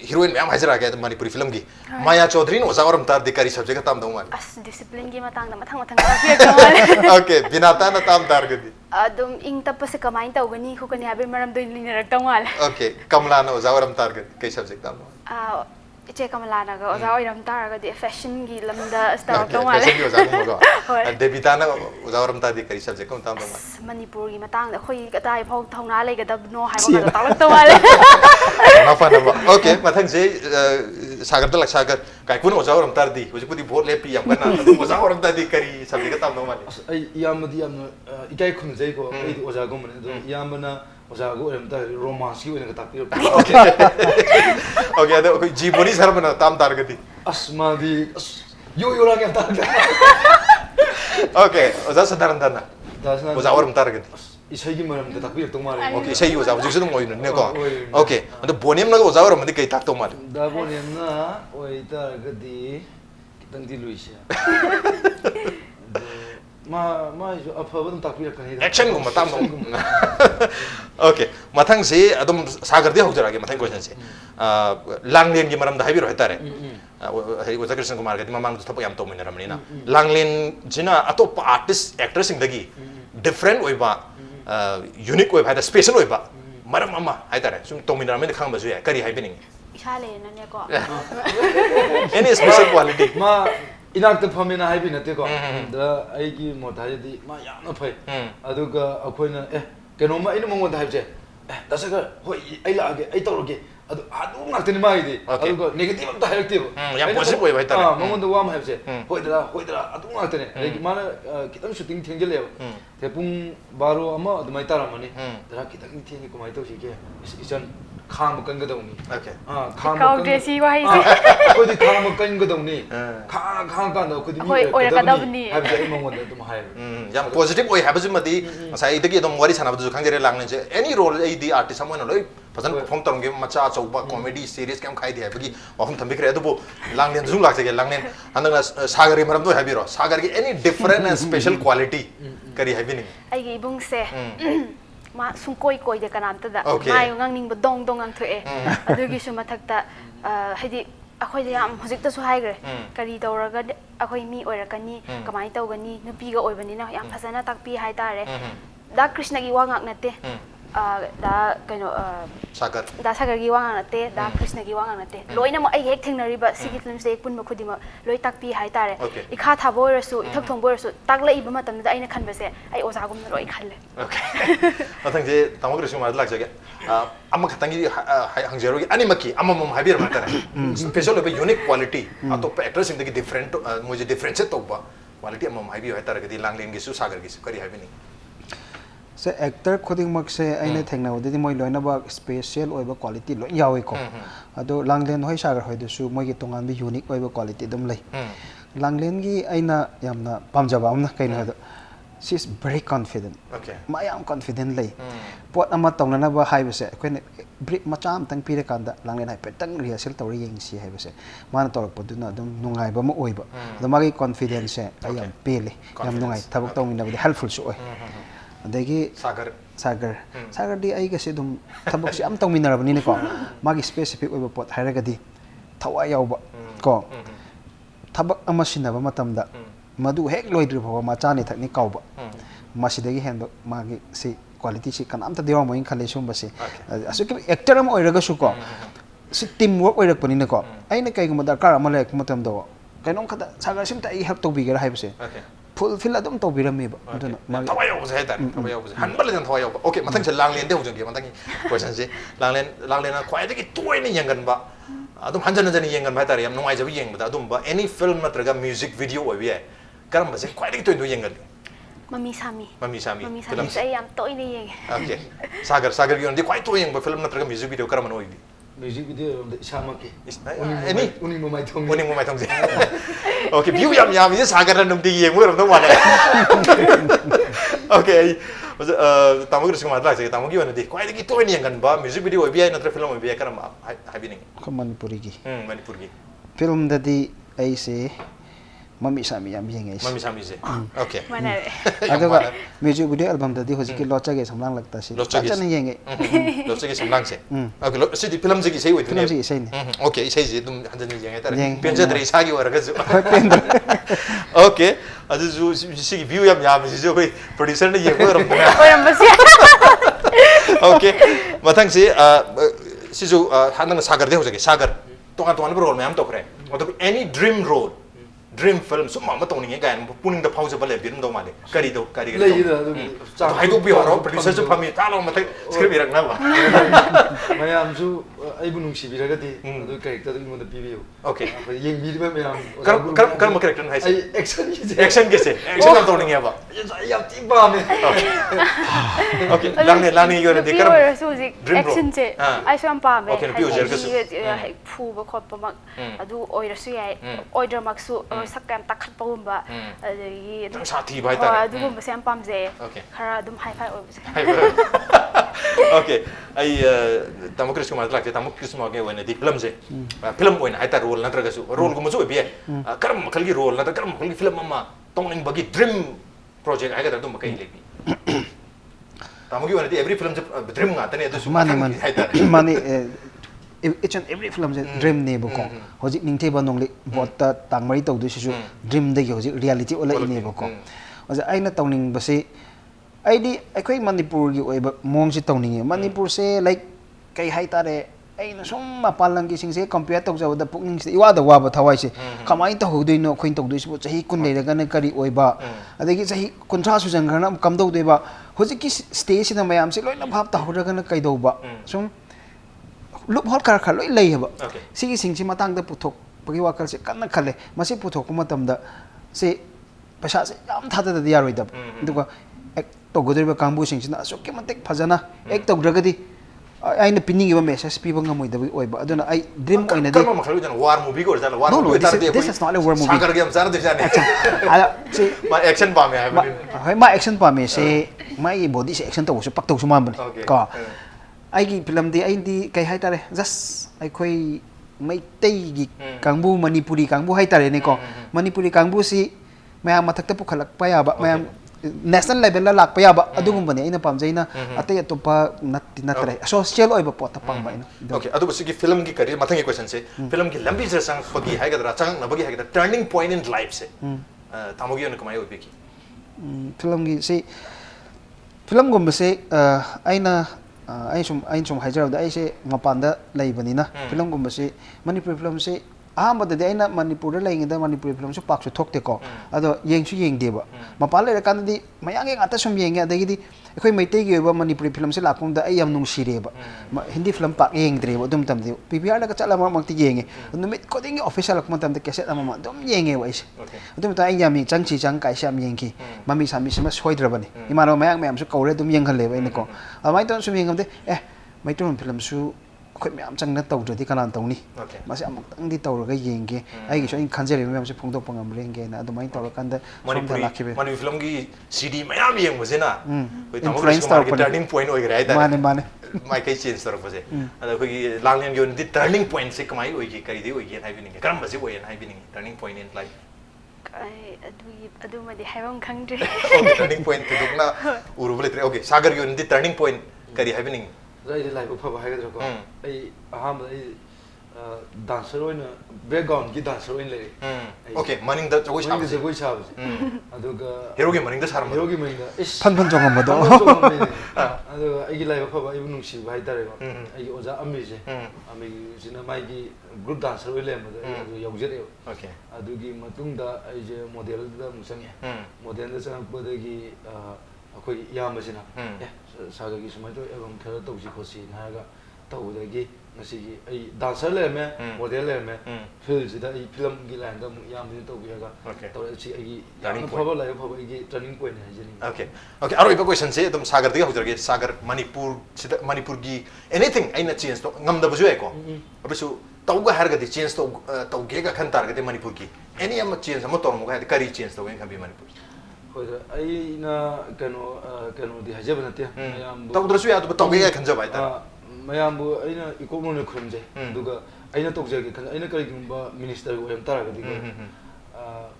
हीरोइन मैम हाजिर आ गया मणिपुरी फिल्म की माया चौधरी ओजा औरम तार दिकारी सब्जेक्ट ताम दो मान अस डिसिप्लिन की मतंग मथंग मथंग तापिर ओके बिनाता ना ताम तार गदी अदुम इंग तपसे कमाइन तौगनी खुकनी हाबे मरम दोइन लिनरक तौमाल ओके कमला ना ओजा औरम तार गदी कई सब्जेक्ट ताम दो इचे कमला ना ओजा ओइरम तारगदी फैशन की लमदा स्टाइल तौमाल फैशन की ओजा को देविता ना ओजा औरम तार दिकारी सब्जेक्ट को ताम दो मान मणिपुर की मतंग खोई कताई फाउ थौना लेगदबनो हाइबो तालक तौमाल माफानबा ओके मथंग से सागर तलक सागर काइकुन ओजा औरम तार दी हुजपुदी भोट लेपी यम कना ओजा औरम तार दी करी सब्जेक्ट ताम दो मान ai yamadi yam ikai khunjai ko ai oja go mane do yamana oja go em ta romance ki oina ta pi okay अदो कोई जीवनी शर्म ना ताम तार गदी asmadi yo yo ra ta okay ओजा सदारन दाना dasna ओजा औरम तार गदी isai gi maram ta pi to mare okay सही ओजा जुसु दम ओइन ने को ओके अदो बोनेम ना ओजा औरम मदि कई ताक तो मार da bonem na oi ta ga di kitang di luisia ma jo afaba dum tak pi ka ni action को मताम दो ओके मथंग से अदम सागर दे होजरा के मथंग क्वेश्चन से लांगलेन की मरम दा हाइबि रो हेतारे ओजा कृष्ण कुमार गदी ममांग थप याम तो मिन रमनी ना लांगलेन जिना अतोप आर्टिस्ट एक्ट्रेस सिंग दगी डिफरेंट ओइबा यूनिक ओइबा दा स्पेशल ओइबा मरम अमा हाइतारे सुम तो मिन रमनी खांग बजु या करी हाइबिनिंग इशाले नने को any special quality ma inak ta phamena haibi nate ko da ai gi motha di ma yamna phai aduga akhoina keno ma ina mongon da haibje da saga hoi ai la ge ai tawroge adu ngakte ni mai di aduga negative ta haibte yam positive oi bai ta mongon da wa ma haibje hoi da adu ngakte ne legi mana kitang shooting thengjele te pung 12 ama adumai taramani da kitang theni ko mai to shi ke isan khang kan ga dawni okay khang काउ ड्रेसी वाही से ko di khang kan ga dawni khang ka na ko di Hoi, oira ka dabni. haibje ai mongon da dum hai याम positive ओइ हाबजु मदि साइ दगी दम वारी साना बजु खांगरे लांगने से एनी रोल ए दी आर्टिस्ट समन लोइ फजन परफॉर्म तरंगे मचा चौबा कॉमेडी सीरीज केम खाइ दि हाबगी अहम थंबिखरे अदुबो लांगलेन जुम लागसे लांगलेन हनंगा सागरी मरम दो हाबिरो सागर की any different and special quality करी हाबिनि आइगे इबुंग से मा सुंकोई कोई दे कनामता दा Okay. My ngang dong dong ngang thoe adugi su mathakta haidi akhoi da yam hojik ta su haigre kari tawraga akhoi mi oirakani kamai tawgani nupi ga oibani na yam phasana takpi hai tare da krishna gi wangak nate da kaino Sagar da sagar gi wangak nate da krishna gi wangak nate loina mo ai hek thengnari ba sigi film se pun ma khudima loi takpi hai tare Okay. ikha thaboi rasu ithak thongboi rasu taklai ba matam da aina khanbase ai oza gum na loi khalle okay मथंग जे तमग्र सुमा लागसे अम खतंगी हंगजेरो की अनिमकी अमम हाबिर मातर special ओबे unique quality अतोप actress इंदगी डिफरेंट मुझे डिफरेंशिएट तोबा क्वालिटी अमम हाबि हाइतार गदी लांगलेन गिसु सागर गिसु करी हाबिनि से एक्टर खुदिंग मक से आइने थेंगना उदि मोय लोइना बा स्पेशल ओइबा क्वालिटी लो यावे को अदो लांगलेन होय सागर होय दुसु मोय गी तोंगान बि यूनिक ओइबा क्वालिटी दम लई लांगलेन गी आइना यामना पामजाबा amna kaina do she is very confident okay ma yam confident lei pot ama tongnana ba haiba se koine brief macha am tang pire kanda langlena hai petang rehearsal tawri yeng si haiba se mana torok poduna dum nungai ba ma oiba do magi confidence se ayam pele yam nungai thabuk tongina ba helpful su oi adagi Sagar sagar di ai ga se dum thabuk si am tongminar ba ni ko magi specific oiba pot hairaga di thawai yauba ko thabak ama sinaba matamda madu hek loidri bhawa macha ni thakni kauba masidagi hen magi si quality si kanam ta dewa moin khale sum base asuki actor am oiraga su ko si team work oirak pani ne ko aina kai gum darkar am lek matam do kainom khada sagar sim ta I help to bigger hai base okay fulfill adum to birami ba aduna magi थवायो बसे हाइतार थवायो बसे हनबल जन थवायो okay मथंग से लांगलेन दे होजंगे मथंग question से लांगलेन लांगलेन ख्वाइदगी तोयने Yangon बा adum hanjan hanjan yengan bhai tar yam nungai jabi yeng bada adum ba any film natraga music video obi hai karam base khwai to yengan Mami Sami film say am toy ni yeng okay sagar yon di khwai to yeng ba film natraga music video karam no obi music video de sama ke any uning mo mai thong je okay view yam ye sagar num di yeng mo ram do wala okay tamu Krishnakumar lak se tamu gi wana di khwai di to yengan ba music video obi hai natra film obi hai karam habining ko Manipuri gi Manipur gi film da di ai se Mami Sami yam yeng ai Mami Sami se okay mana aduga music video album da di hoji ki locha ge samlang lakta si locha ge yeng ai locha ge samlang se okay si di film ji sei woi film si sei ni okay sei ji dum hanjan ni yeng ai tar penja dre sa gi wara ga ju pendra okay adu ju si view yam si jo koi producer ne yeng ram oram basi okay mathang si si jo hanang sagar de ho jage sagar tonga role mayam to kre any dream film summa ma tawning ga puning da phauja bale birum do male kari lei da cha hai do bi horo producer ju phami ta lo ma thai script irak na ba mayam ju ai bu nung si bi ra ga di do character do mo da bi bi okay yeng bi ba mayam kar ma character hai ai action ke se action am tawning ya ba yam ti ba me okay langni yo de kar action che ai sam pa me okay bi ujer ka hai phu ba khot pa mak adu oirasu yai oidra maksu sakam takhat pawumba adagi sathi bhai ta adu ba sam pam je khara dum high five okay ai tamu Krishnakumar lak tamu Krishnakumar ge wana di film je film oina ai ta role na traga su role gu mu bi karam khal gi role na ta karam khal gi film ma tongning bagi dream project ai ga dum kai lebi tamu gi wana di every film je dream nga tane adu su mani each and every film je dream ne ba ko hojik ningthiba nonglik bot ta tangmari tawdu sisu dream de hojik reality ola ine ba ko aja aina tawning ba se aidi akhoi Manipur gi oiba mong si tawning Manipur se like kai hai tare aina sum mapalang gi sing se compare taw jaw da pukning se iwa da wa ba thawai se kamai ta hodoi no khoin tawdu sibu chahi kun le ga na kari oiba adagi chahi kuntra su jang na kam dau de ba hojik ki stage na mayam se loina bhab ta hoda ga na kai dau ba sum loop hot kar khal loi lei haba sigi sing si matang da puthok pagi wakal se kan khale masi puthok kuma tam da se pasha se yam thada da yaroi da duga ek to godriba kambu sing sina so ke matek phajana ek to dragadi aina pinning ba message pi banga moi da oi ba aduna ai dream oina de kama khalu jan war movie ko jana war movie tar de this is not a war movie sagar game zara de jane ala se ma action pa me hai ma action pa me se mai body se action to so pak to so man ka aigi film di aindi kai hai tare just ai khoi mai tei gi kangbu Manipuri kangbu hai tare ne ko Manipuri kangbu si mayam mathak ta pukhalak pa ya ba mayam national level la lak pa ya ba adugum bane ina pamjaina atai atopa natre social oi ba pot ta pang ba ina okay adu basi gi film gi kari mathangi question se film gi lambi se sang khogi hai ga chang na bagi hai ga turning point in life se tamogi on kamai oi be ki film gi se film gum se aina ai sum hajar da ai se mapanda lai banina film gum se Manipur film se ahamba da aina Manipur la ingda Manipur film su pak su thokte ko ado yeng su yeng de ba mapal le kan di mayang eng ata sum yeng adagi di ekhoi maitai gi ba Manipur film se lakum da ai yam nung sire ba Hindi film pak yeng dre ba dum tam de PPR la ka chala ma ti yeng numit ko ding official kum tam de cassette ama dum yeng e wais dum ta ai yam chang chi chang kai sam yeng ki mami sami sima soidra bani imaro mayang mayam su kaure dum yeng khale ba ni ko amai ton sum yeng de mai ton film su khoi myam chang na taw jodi kanan tawni masi amuk tang di taw ga yeng ge ai gi so in khanjeri myam se phungdok pangam reng ge na adumai taw kan da Manipur film gi CD mayam yeng mujena koi tamu Krishnakumar turning point oi gra ai mane mai kai change tar base ada koi Langlen yon di turning point se kamai oi gi kai de oi gi hai bining karam base oi hai bining turning point in life adu ma di haibam khangdre turning point to dukna urubule tre okay sagar yon di turning point kari hai bining rai de live phaba hai ga ko ai aham ai dancer oina background gi dancer oina le okay maning da jogoi sa aduga hero gi maning da saram hero gi maning da phan jongam ma do aduga ai gi live phaba ai bunung si bai tare ba ai oja ami je ami sina mai gi group dancer oile ma da yaujere okay adugi matung da ai je model da musang model da sang pa da gi akoi yam sina saga gi sumai to ebam thara tawsi khosi na ga tawda gi ngasi ai dancer le me model le me film sida ai film gi line da yam ni to gi ga to chi ai yam phaba la phaba gi turning point hai jeni okay aro iba question se tum sagar diga hujrage sagar manipur sida manipur gi anything aina change to ngam da baju eko abisu tawga har ga di change to ge ga khan tar ga de manipur gi any am change am to mo ga kari change to gen kan bi manipur ai na kano di hajab na te mayam tawdrasu ya to tawge ga khan ja bai ta mayam bu aina ikomo ne khumje duga aina tokje ge khan aina kari gumba minister go yam tara ga di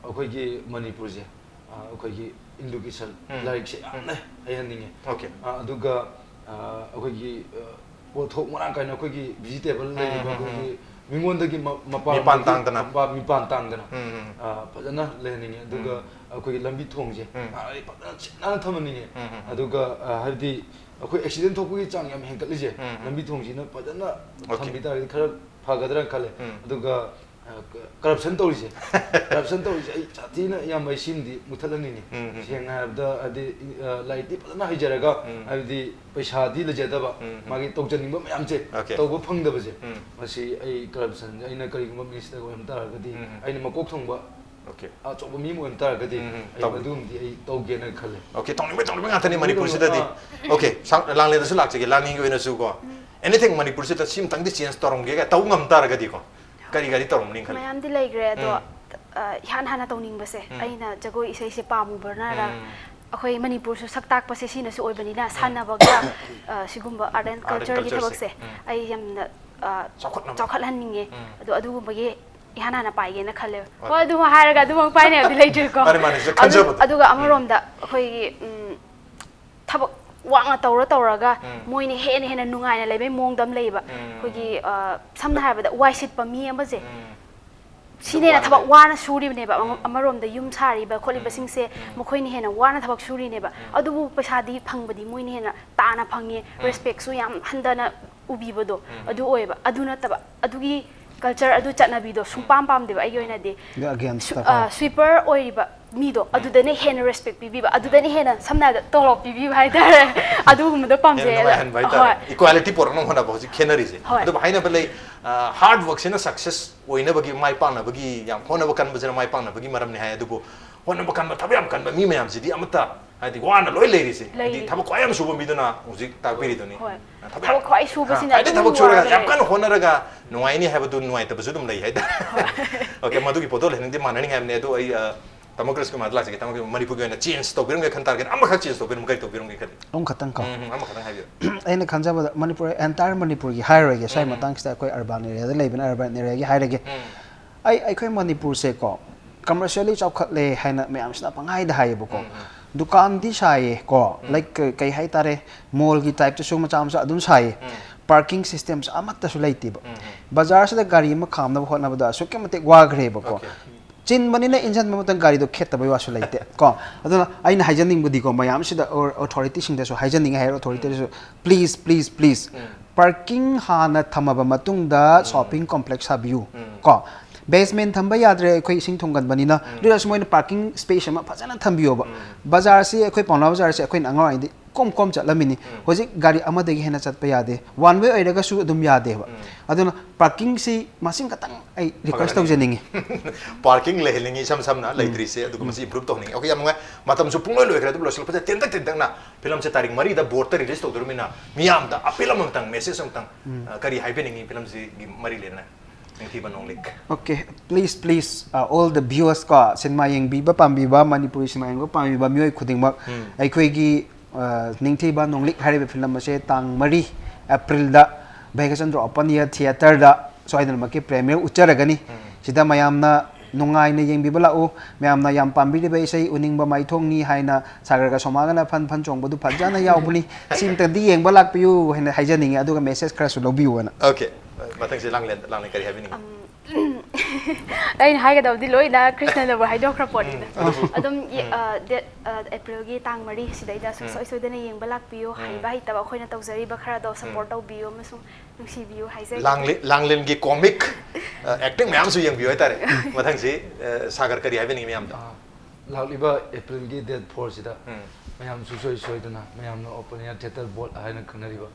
akhoi gi manipur je akhoi gi education like se na ayan ninge okay duga akhoi gi pothok marang kaina akhoi gi vegetable le ba gi mingon mapan tangdana fazana leninge aduga akhoi lambi thongje ai fazana thamani aduga habdi akhoi accident thokui chang yam henkatlije lambi thongji na fazana thambi ta khara phagadra khale aduga corruption tawrise ai chatina yam ai simdi muthalani ni senga habda adi laiti fazana hijaraga habdi paisa di lejadaba magi tokjaninga mayam je tawba phangdaba je masi ai corruption aina kariguma minister go hamta gadi aina makok thongba okay choba mi mo hamta gadi ai badum di ai tawge na khale okay tongni ngathani manipur sida di okay langle da su lakje ge langing go ina su go anything manipur sida sim tang di change torong ge ga taw ngam tar gadi ko kari torong ning khale mayam di legre do hana tawning base aina jagoi isai se pamu barna ra akhoi manipur su saktak pase sina su oibanina sanna baga sigumba art and culture gi thabak se ai yamna chokhat haninge adu bagi hana paige na khale ho adu haraga adu mang paine adi leitir ko adu ga amarom da akhoi thabak wanga tawraga moine hena nungai na leibai mongdam leiba khogi samna habada waisit pa mi amaje sine na thabak wana suri ne ba amarom da yum sari ba kholi basing se mokhoi ni hena wana thabak suri ne ba adu paisa di phangbadi moine hena ta na phange respect su yam handana ubi bodo adu oiba adu na taba adugi culture adu chatna bi do sumpam pam de ba ai oina de sweeper oiriba mido adu dane hena respect bi ba adu dane hena samna da tolop bi hai dare adu gum da pam je equality por no hona ba ji khenari je adu haina ba lei hard work sina success oina bagi mai pa na bagi yam hona ba kan ba jena mai pa na bagi maram ne hai adu bo hona ba kan ba thabyam kan ba mi mayam ji di amata adi wana loi leiri se di thaba kwayam suba mi dona uji ta piri doni thaba kwai suba sina adi thaba chura yam kan hona raga nuai ni hai ba du nuai ta ba dum lei hai da okay madu ki photo le ndi manani hai ne do ai Tamokras ko madla sige tamok Manipur go na change to birung ge khan target amma kha change to birung kai to birung ge khat khatang ka amma khatang hai aina khanja ba Manipur entire Manipur gi high rege sai matang sta koi urban area da leibin urban area gi high rege ai koi Manipur se ko commercially chawkhat le haina mayam sna pangai da hai bu ko dukan di sai ko like kai hai tare mall gi type to so ma cham sa adun sai parking systems amatta su leiti ba bazar sa da gari ma khamna ba hotna ba da so ke mate wa gre ba ko chin bani na injan mamutang gari do khet tabai wasu laite ko aduna aina haijaning budi ko mayam sida or authority sing da so haijaning hai authority so please parking hana thamaba matung da shopping complex habiu ko basement thamba yadre khoi sing thonggan bani na dira sumoina parking space ma phajana thambiyo ba bazar si khoi pauna bazar si khoi angaw indi kom chatlamini hoji gari amadagi hena chatpa yade one way oiraga su dum yade ba aduna parking si masing katang ai request tawjeningi parking le helingi sam na leitri se adu masi improve tohning okay yam matam su punglo loikra du losel pha tentak na film se tarik mari da board ta release to durmina miyam da apelam tang message tang kari haibeningi film si mari le na NINGTHIBA NONGLIK okay please all the viewers ka cinema yeng bi ba pambi ba Manipuri cinema yeng ba pambi ba myoi khuding mak ai khoi gi NINGTHIBA NONGLIK haribe film ase tang mari April da Bhagachandra Open Air Theater da soidal makki premiere ucharagani sida mayamna nungai na yeng bibala u mayamna yam pambi de sei uning ba mai thong ni haina sagar ga somaga na phan chong bodu phajana yaubuni sim ta di yeng balak piu haina haijaning aduga message khara su lobiu na okay matang se langlen kari happening ai hai ga dawdi loi da Krishna da hai do khra poni adum April gi tang mari sidai da soi da na yeng balak piu hai ba hi ta ba khoina tawjari ba khara do support taw biu masung nungsi biu hai jai langlen gi comic acting mayam su yeng biu ai tare matang se sagar kari happening mayam da lagliba April gi date 4 sida mayam su soi da na mayam no open air theater board hai na khanari ba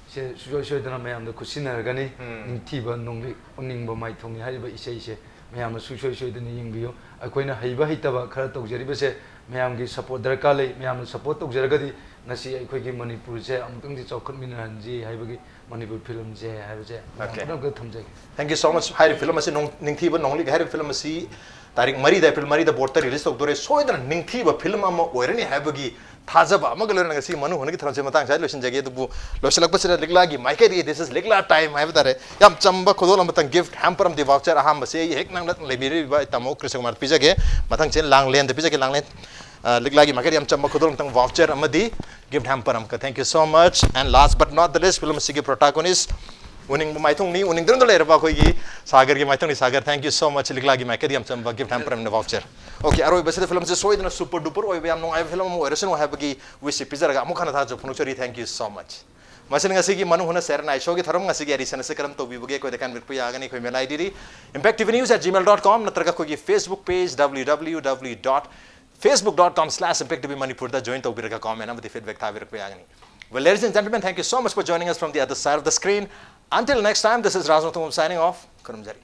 ꯁꯦ ꯁꯨꯡꯁꯣꯏ ꯁꯣꯏꯗꯅ ꯃꯌꯥꯝꯗ ꯈꯨꯠꯁꯤꯟꯅꯔꯒꯅꯤ ꯅꯤꯡꯊꯤꯕ ꯅꯣꯡꯂꯤꯛ ꯑꯣꯟꯅꯤꯡꯕ ꯃꯥꯏꯊꯣꯡꯅꯤ ꯍꯥꯏꯔꯤꯕ ꯏꯁꯩꯁꯦ ꯃꯌꯥꯝꯅ ꯁꯨꯡꯁꯣꯏ ꯁꯣꯏꯗꯅ ꯌꯦꯡꯕꯤꯌꯨ ꯑꯩꯈꯣꯏꯅ ꯍꯩꯕ ꯍꯩꯇꯕ ꯈꯔ ꯇꯧꯖꯔꯤꯕꯁꯦ ꯃꯌꯥꯝꯒꯤ ꯁꯄꯣꯔꯠ ꯗꯔꯀꯥꯔ ꯂꯩ ꯃꯌꯥꯝꯅ ꯁꯄꯣꯔꯠ ꯇꯧꯖꯔꯒꯗꯤ ꯉꯁꯤ ꯑꯩꯈꯣꯏꯒꯤ ꯃꯅꯤꯄꯨꯔꯁꯦ ꯑꯃꯨꯛꯇꯪꯗꯤ ꯆꯥꯎꯈꯠꯃꯤꯟꯅꯍꯟꯖꯤ ꯍꯥꯏꯕꯒꯤ ꯃꯅꯤꯄꯨꯔ ꯐꯤꯂꯝꯁꯦ ꯍꯥꯏꯕꯁꯦ ꯑꯃꯨꯛꯇꯪ ꯊꯝꯖꯒꯦ Thank you so much. Hari film asi ningthiba nonglik hari film asi tarik mari da April mari da board ta release tawdore soidana ningthiba film ama oirani habagi thajaba ama galor ngasi manu honagi thramse matang sai losin jage dubu losilak pasira ligla gi maike di this is ligla time hai batare yam chamba khodol amatang gift hamper am di voucher aham base hek nang lat lebiri ba tamo Krishnakumar pijage matang chen Langlen de pijage Langlen ligla gi maike yam chamba khodol amatang voucher amadi gift hamper am ka thank you so much and last but not the least film asigi protagonist uning maithong ni uning drum dole ba koi gi Sagar gi maithong ni Sagar thank you so much ligla gi maike yam chamba gift hamper am voucher okay aroi base the film se soidana super duper oi yam nong ai film mo oireson habagi wisi pizza ga amukhana tha jo phunchori thank you so much masin ngasi gi manu huna ser nai show gi tharam ngasi gi edition se karam to bibuge ko dekan virpu ya gani koi mail id impacttvnews@gmail.com natraga ko gi Facebook page www.facebook.com/impacttvmanipur da join to biraga comment am the feedback tha virpu ya gani well ladies and gentlemen thank you so much for joining us from the other side of the screen until next time this is Raj Nongthombam signing off Kurumjari